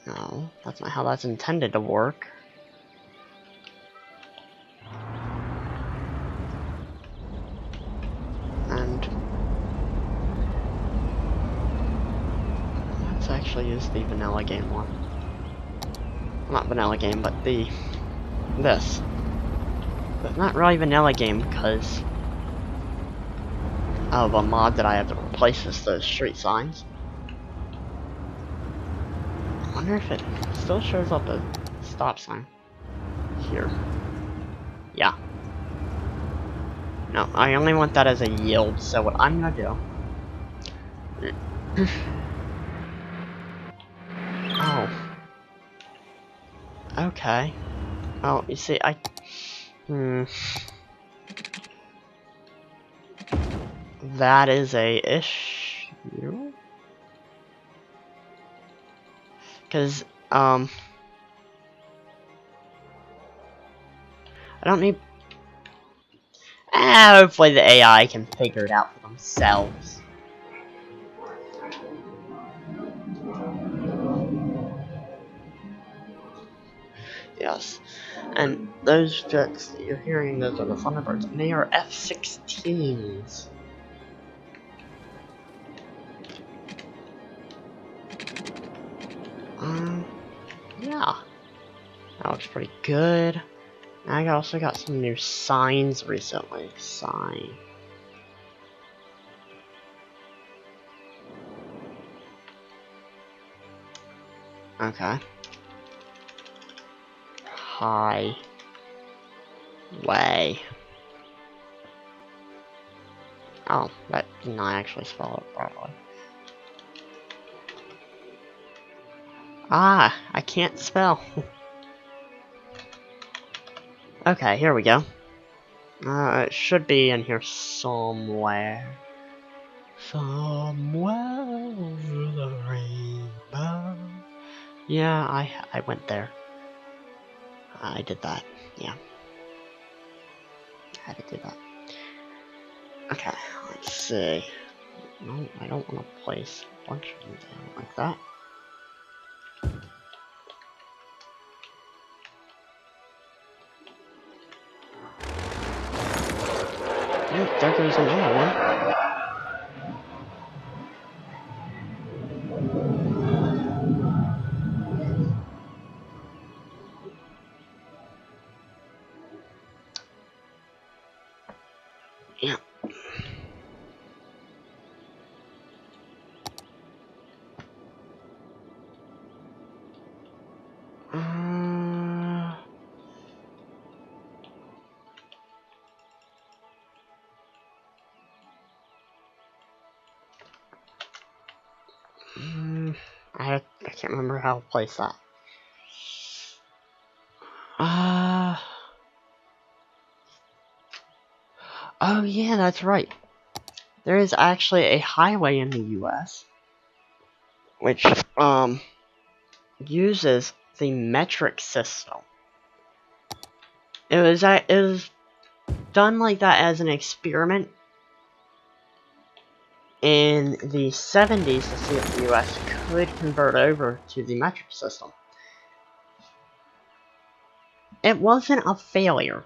Speaker 1: no, that's not how that's intended to work. And let's actually use the vanilla game one. Not vanilla game, but this. But not really vanilla game because of a mod that I have to replace those street signs. I wonder if it still shows up a stop sign here. Yeah. No, I only want that as a yield, so what I'm gonna do... Oh. Okay. Oh, you see, that is a issue. Because, I don't need... hopefully the AI can figure it out for themselves. Yes. And those jets that you're hearing, those are the Thunderbirds, and they are F-16s. Yeah. That looks pretty good. I also got some new signs recently. Okay. Highway. Oh, that did not actually spell it properly. Ah, I can't spell. Okay, here we go. It should be in here somewhere. Somewhere over the rainbow. Yeah, I went there. I did that. Yeah. I had to do that. Okay, let's see. No, I don't want to place a bunch of them down like that. Yep, there goes another one. Yeah. I can't remember how to place that. Oh yeah, that's right. There is actually a highway in the U.S. which uses the metric system. It was done like that as an experiment in the 70s to see if the U.S. could convert over to the metric system. It wasn't a failure,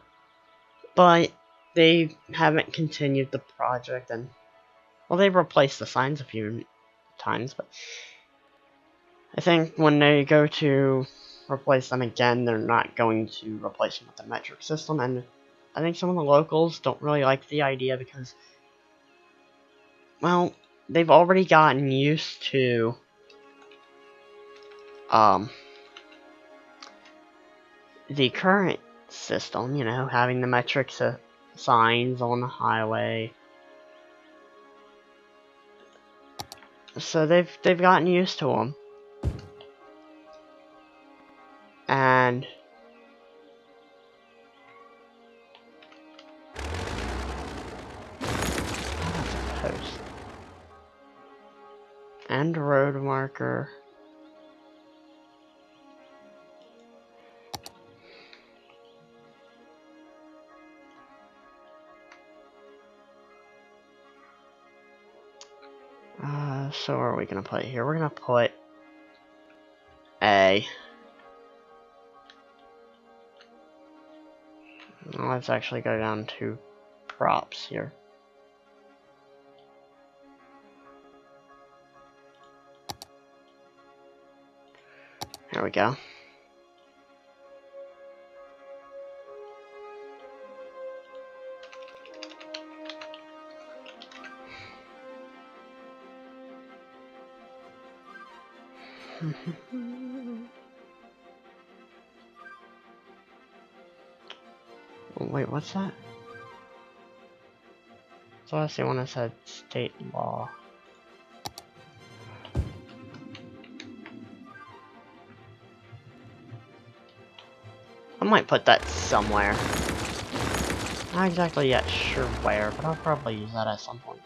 Speaker 1: but they haven't continued the project, and well, they've replaced the signs a few times, but I think when they go to replace them again, they're not going to replace them with the metric system, and I think some of the locals don't really like the idea because, well, they've already gotten used to the current system, you know, having the metric signs on the highway. So they've gotten used to them. And that's a post. And a road marker. So what are we gonna put here? We're gonna put a. Let's actually go down to props here. There we go. Wait, what's that? So I see when I said state law. I might put that somewhere. Not exactly yet sure where, but I'll probably use that at some point.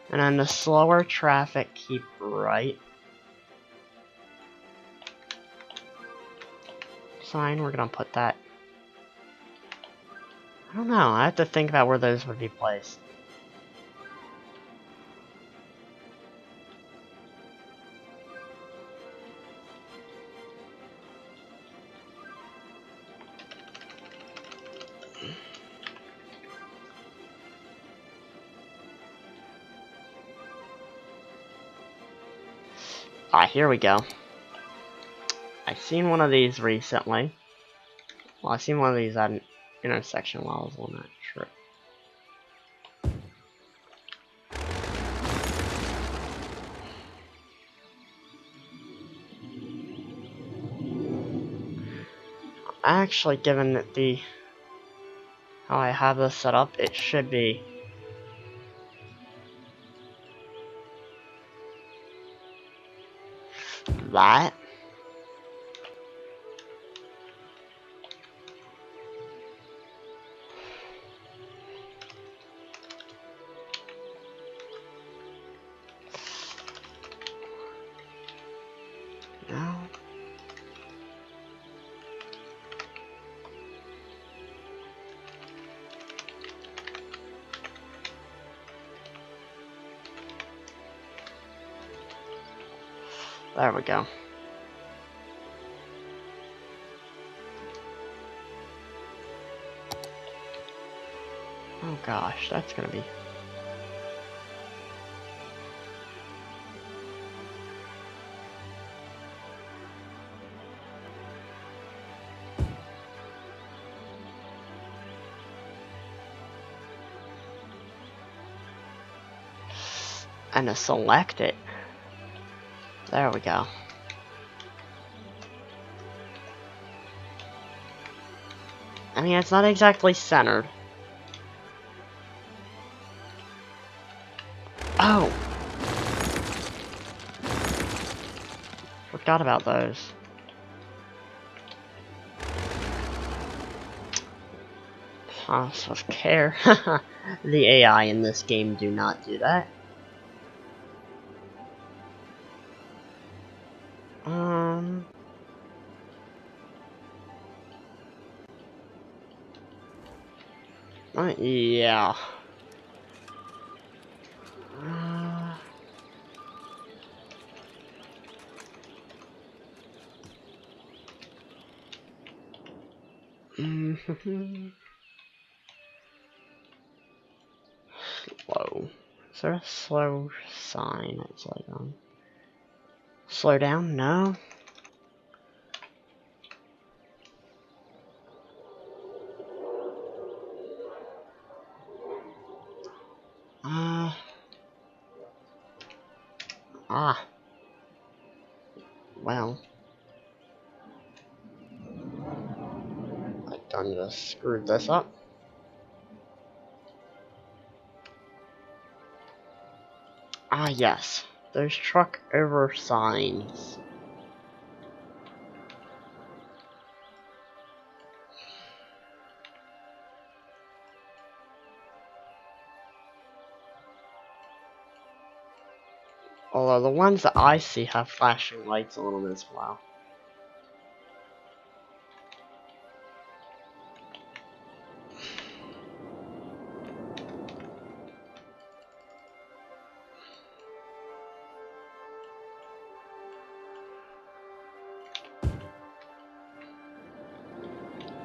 Speaker 1: And then the slower traffic, keep right. Sign, we're gonna put that. I don't know, I have to think about where those would be placed. Ah, here we go. I've seen one of these recently. Well, I've seen one of these at an intersection while I was on that trip. Actually, given that how I have this set up, it should be that. There we go. Oh gosh, that's gonna be... And to select it. There we go. I mean, it's not exactly centered. Oh! Forgot about those. I'm supposed to care. The AI in this game do not do that. Yeah. Slow. Is there a slow sign? It's like, slow down? No? Well. I done just screwed this up. Ah, yes. Those truck over signs. Although the ones that I see have flashing lights on them as well.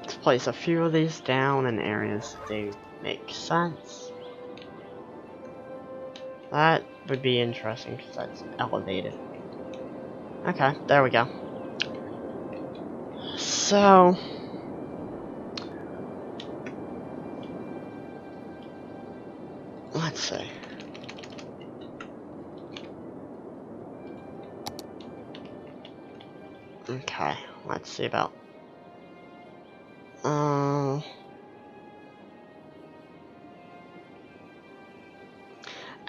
Speaker 1: Let's place a few of these down in areas that do make sense. That would be interesting because that's elevated. Okay, there we go. So... let's see. Okay, let's see about...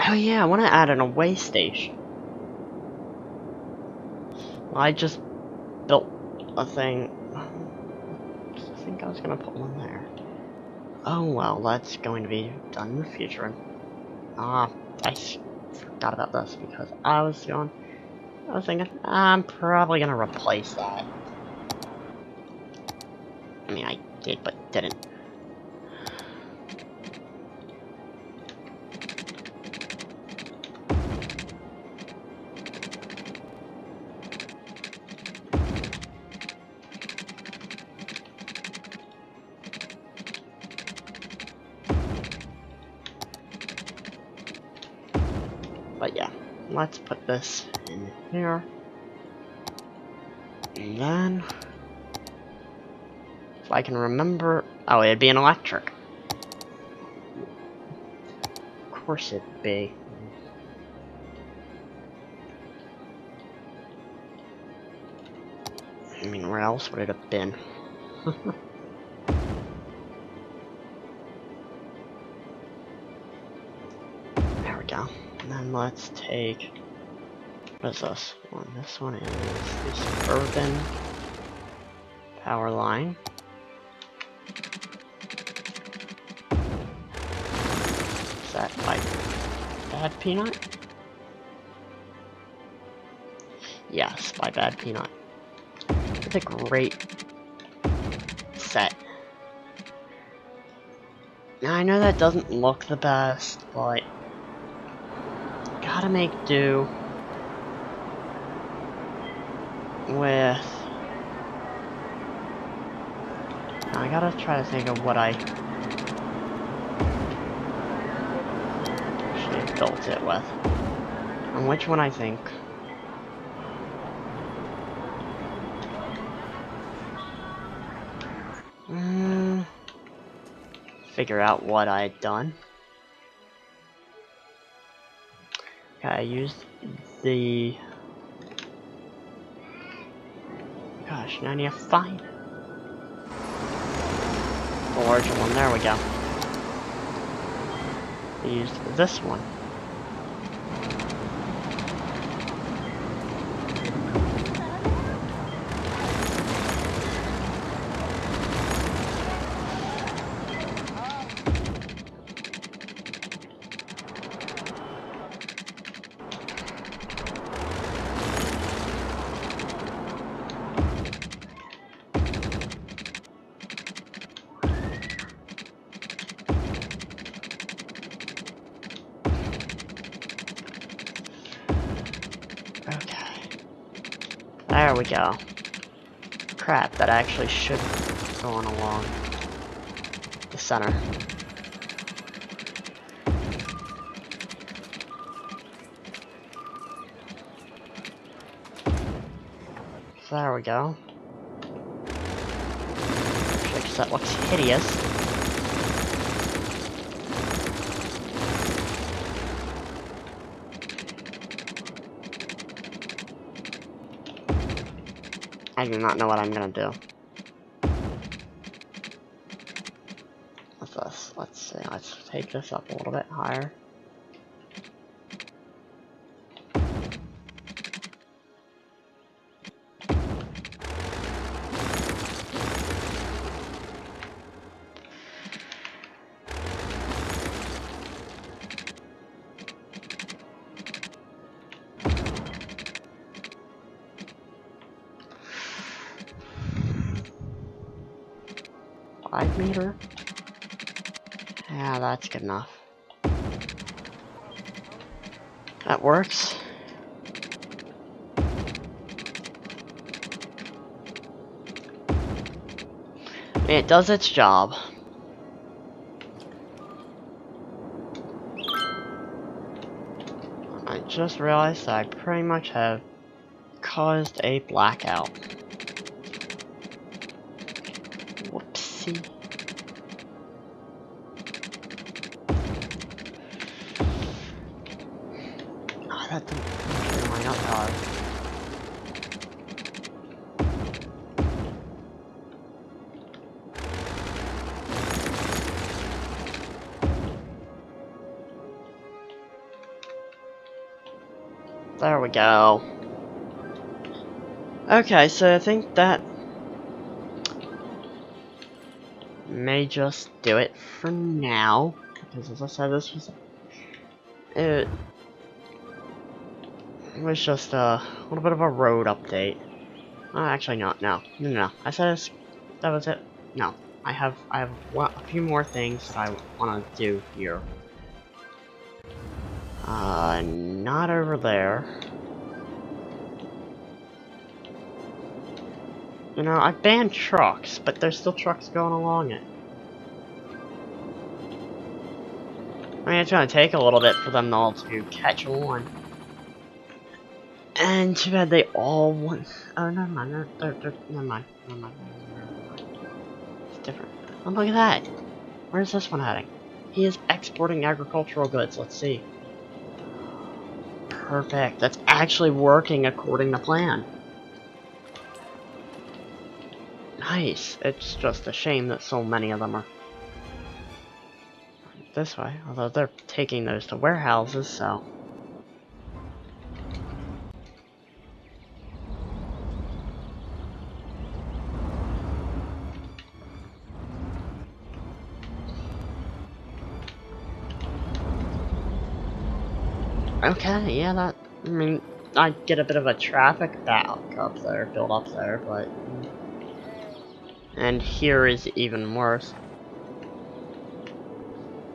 Speaker 1: Oh yeah, I want to add an away station. I just built a thing. I think I was gonna put one there. Oh well, that's going to be done in the future. I forgot about this because I was thinking, I'm probably gonna replace that. I mean, I did, but didn't. But yeah, let's put this in here. And then, if I can remember, oh, it'd be an electric. Of course it'd be. I mean, where else would it have been? There we go. And then let's take... what is this one? This one is the suburban power line. Is that like Bad Peanut? Yes, by Bad Peanut. It's a great set. Now I know that doesn't look the best, but gotta make do. with... I gotta try to think of what I actually built it with. And which one I think. Figure out what I had done. Okay, I used the... Gosh, now I need to find the larger one. There we go. I used this one. Okay. There we go. Crap, that actually should be going along the center. So there we go. Actually, that looks hideous. I do not know what I'm gonna do. What's this? Let's see. Let's take this up a little bit higher. Meter? Yeah, that's good enough. That works. It does its job. I just realized that I pretty much have caused a blackout. Whoopsie. That didn't actually line up hard. There we go. Okay, so I think that may just do it for now. Because as I said, this was... It was just a little bit of a road update. Actually, no. I said that was it. No, I have a few more things that I want to do here. Not over there. You know, I banned trucks, but there's still trucks going along it. I mean, it's gonna take a little bit for them all to catch on. And too bad they all want. Oh, never mind. Never mind. It's different. Oh, look at that. Where's this one heading? He is exporting agricultural goods. Let's see. Perfect. That's actually working according to plan. Nice. It's just a shame that so many of them are this way. Although they're taking those to warehouses, so. Okay, yeah, that, I mean, I get a bit of a traffic back up there, build up there, but... And here is even worse.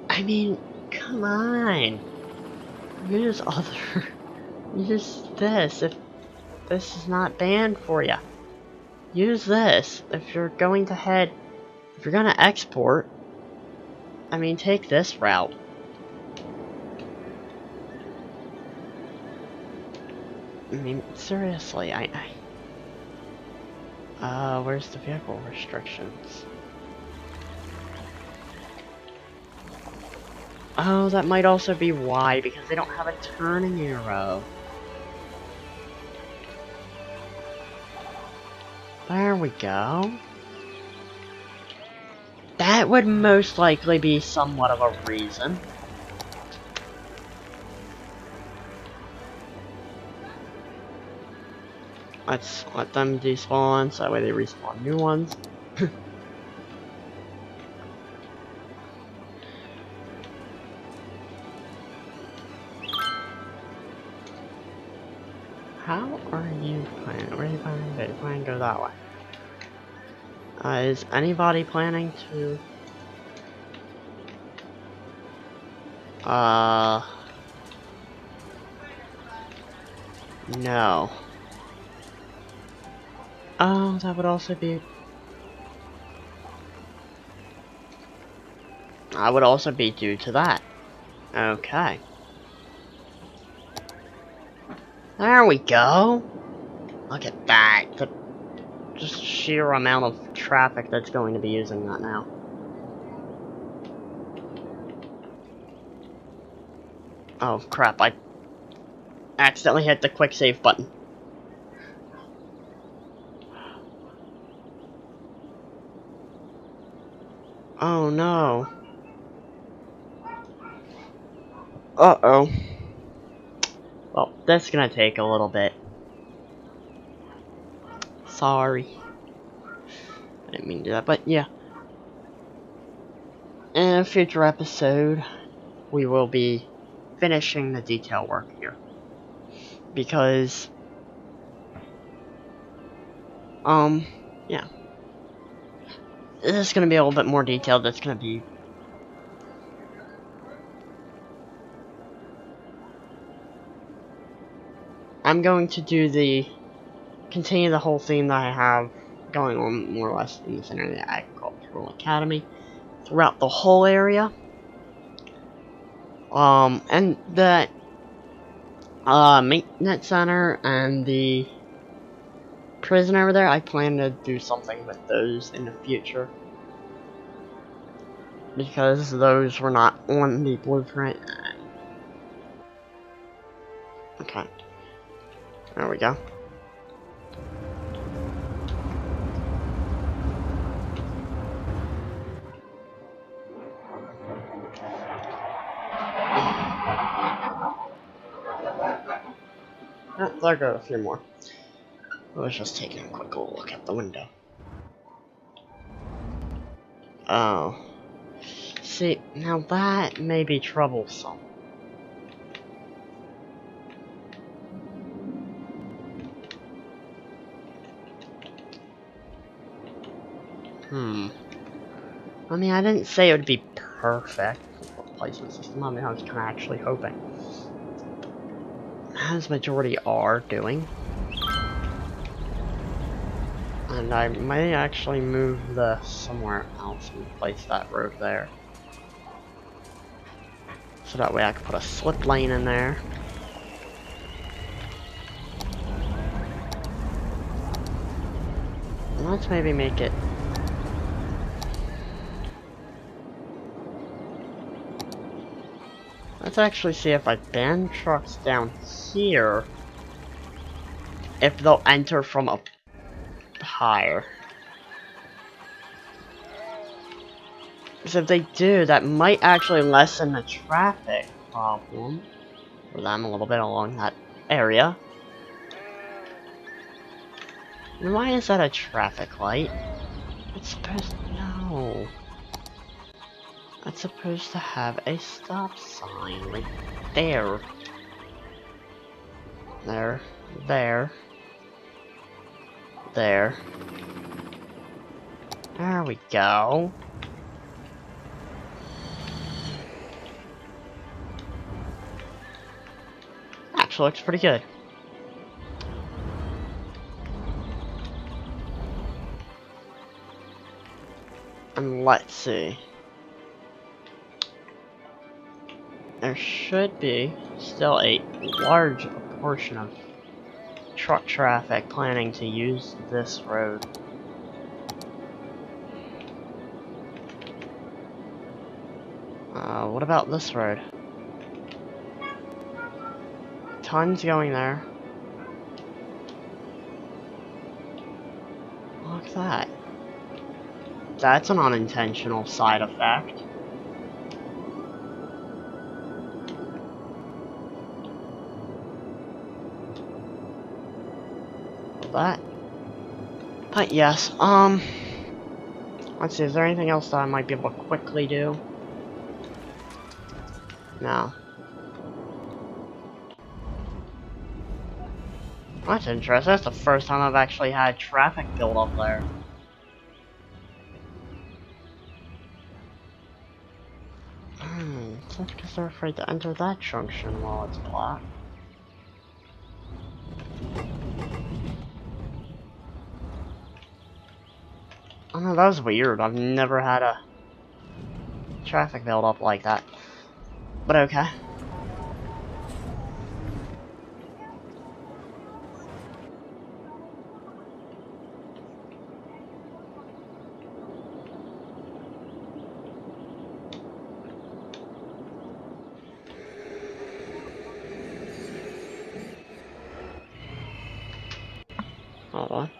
Speaker 1: I mean, come on! Use other... Use this, if... this is not banned for you. Use this if you're going to if you're gonna export. I mean, take this route. I mean, seriously, where's the vehicle restrictions? Oh, that might also be why, because they don't have a turning arrow. There we go. That would most likely be somewhat of a reason. Let's let them despawn, so that way they respawn new ones. How are you planning? Where are you planning to go? You planning to go that way? Is anybody planning to... No. Oh, that would also be... That would also be due to that. Okay. There we go! Look at that! The just sheer amount of traffic that's going to be using that now. Oh crap, I accidentally hit the quick save button. Oh no. Uh-oh. Well, that's gonna take a little bit. Sorry. I didn't mean to do that, but yeah. In a future episode, we will be finishing the detail work here. Because, yeah. This is gonna be a little bit more detailed. That's gonna be... I'm going to do continue the whole theme that I have going on more or less in the center of the Agricultural Academy throughout the whole area. And the maintenance center and the prison over there, I plan to do something with those in the future. Because those were not on the blueprint. Okay. There we go. There go a few more. I was just taking a quick look at the window. Oh. See, now that may be troublesome. I mean, I didn't say it would be perfect replacement system. I mean, I was kind of actually hoping. As majority are doing. And I may actually move this somewhere else and place that road there. So that way I can put a slip lane in there. And let's maybe make it... Let's actually see if I ban trucks down here, if they'll enter from up higher. Because if they do, that might actually lessen the traffic problem for them a little bit along that area. And why is that a traffic light? It's supposed to... No. That's supposed to have a stop sign right there. There. There. There. There we go. Actually looks pretty good. And let's see. There should be still a large portion of truck traffic planning to use this road. What about this road? Tons going there. Look at that. That's an unintentional side effect. But yes, let's see, is there anything else that I might be able to quickly do? No. That's interesting. That's the first time I've actually had traffic build up there. It's because they're afraid to enter that junction while it's blocked. Oh no, that was weird. I've never had a traffic build up like that. But okay. Hold on.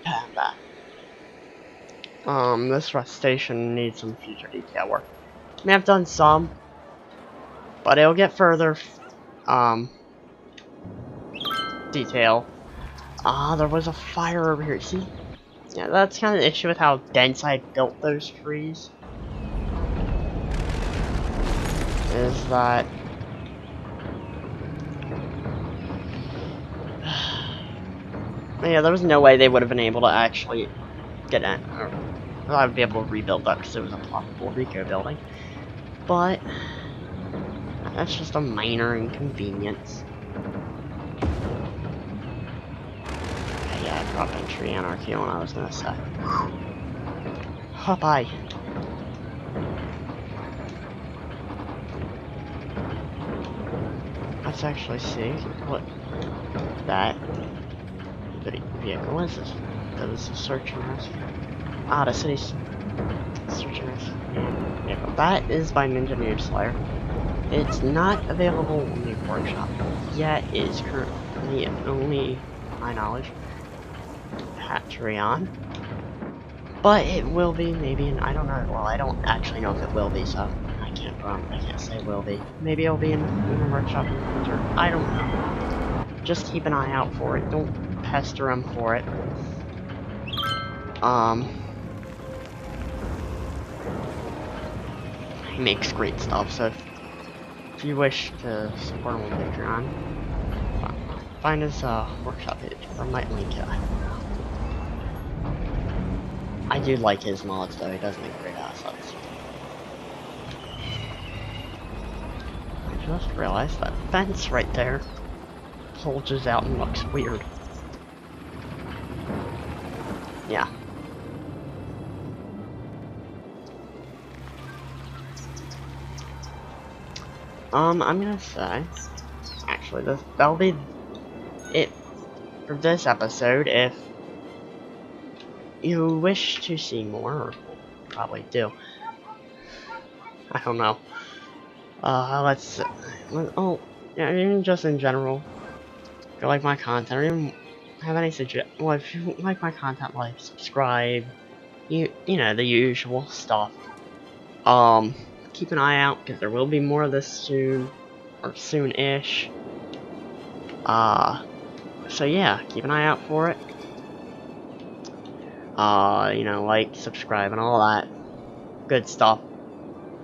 Speaker 1: And back. This rest station needs some future detail work. I mean, I've done some, but it'll get further, detail. There was a fire over here. See? Yeah, that's kind of the issue with how dense I built those trees. Is that... yeah, there was no way they would have been able to actually get in. Or I would be able to rebuild that because it was a ploppable Rico building. But... that's just a minor inconvenience. Yeah, I dropped entry anarchy on what I was gonna say. Oh, bye. Let's actually see what that vehicle is. That is a search and rescue. Ah, the city's search and rescue vehicle. That is by Ninja Noob Slayer. It's not available in the workshop yet. It is currently only, to my knowledge, Patreon. But it will be, maybe, and I don't know. Well, I don't actually know if it will be, so I can't say it will be. Maybe it'll be in the workshop in the future. I don't know. Just keep an eye out for it. Don't pester him for it. He makes great stuff, so if you wish to support him on Patreon, find his workshop page. I might link it. I do like his mods though, he does make great assets. I just realized that fence right there bulges out and looks weird. Yeah. I'm gonna say, actually, that'll be it for this episode. If you wish to see more, or probably do, I don't know. Let's. Oh, yeah, even just in general, if you like my content, or even have any well, if you like my content, like, subscribe, you know, the usual stuff. Keep an eye out, because there will be more of this soon, or soon-ish. So yeah, keep an eye out for it. You know, like, subscribe, and all that good stuff.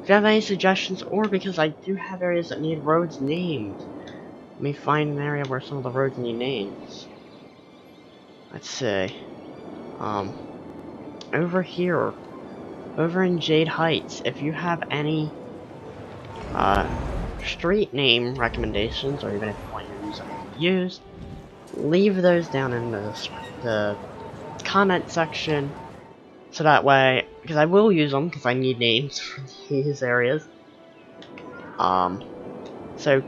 Speaker 1: If you have any suggestions, or because I do have areas that need roads named, let me find an area where some of the roads need names. Let's see. Over here, over in Jade Heights, if you have any street name recommendations, or even if you want your username used, leave those down in the comment section, so that way, because I will use them, because I need names for these areas. So,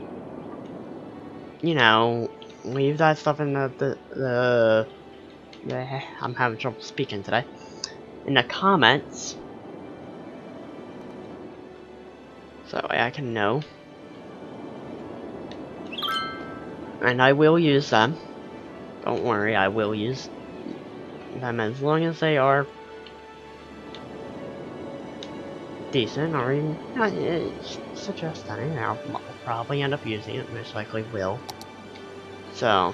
Speaker 1: you know, leave that stuff in I'm having trouble speaking today. In the comments, so that way I can know. And I will use them. Don't worry, I will use them as long as they are decent, or even suggest any. I'll probably end up using it, most likely will. So,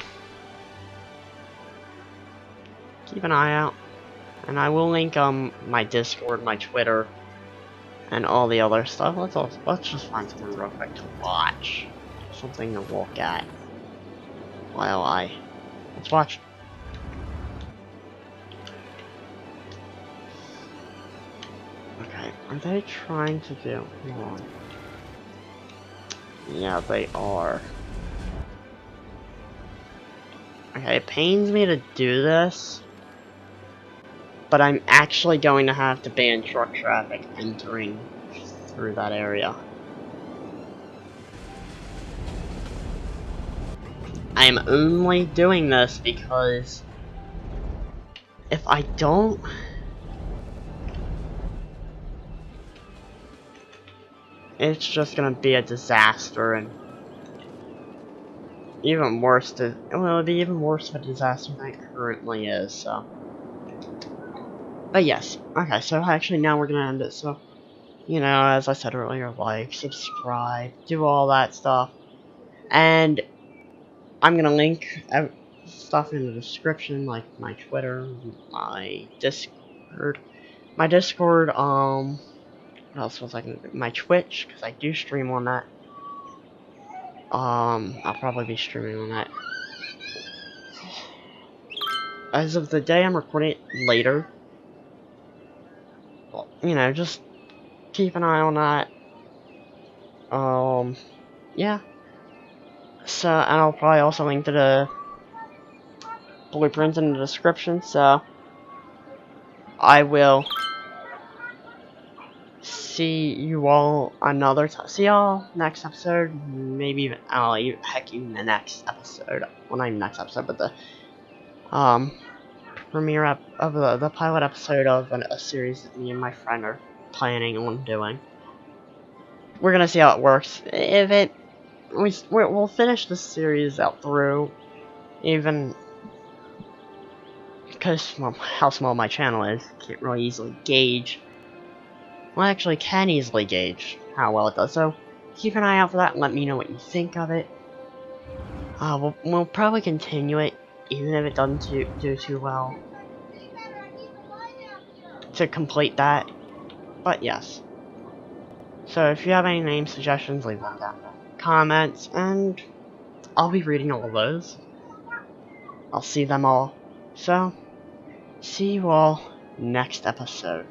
Speaker 1: keep an eye out. And I will link my Discord, my Twitter, and all the other stuff. Let's just find something real quick to watch. Something to look at. While let's watch. Okay, are they trying to do? Hold on. Yeah, they are. Okay, it pains me to do this, but I'm actually going to have to ban truck traffic entering through that area. I am only doing this because if I don't, it's just gonna be a disaster, and even worse it'll be even worse of a disaster than it currently is, so. But yes, okay, so actually now we're gonna end it, so, you know, as I said earlier, like, subscribe, do all that stuff, and I'm gonna link stuff in the description, like my Twitter, my Discord, what else was I gonna do? My Twitch, because I do stream on that. I'll probably be streaming on that. As of the day I'm recording it later, well, you know, just keep an eye on that. Yeah. So, and I'll probably also link to the blueprints in the description, so I will see you all another time. See y'all next episode, maybe even, heck, even the next episode. Well, not even next episode, but the, premiere of the pilot episode of a series that me and my friend are planning on doing. We're gonna see how it works. If it, we'll finish this series out through, even because, well, how small my channel is, can't really easily gauge. Well, actually, can easily gauge how well it does. So keep an eye out for that and let me know what you think of it. We'll probably continue it, even if it doesn't do too well, to complete that. But yes. So if you have any name suggestions, leave them down in the comments, and I'll be reading all of those. I'll see them all. So, see you all next episode.